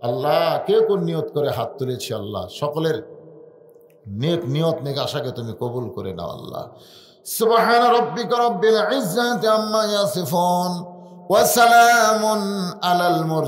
আল্লাহ। কে কোন নিয়ত করে হাত তুলেছি আল্লাহ সকলের নেক নিয়ত নেক আশাকে তুমি কবুল করে নাও আল্লাহ। সুবহান রাব্বিকা রাব্বিল ইজ্জাতি আম্মা ইয়াসিফুন ওয়া সালামুন আলাল মুরসালিন।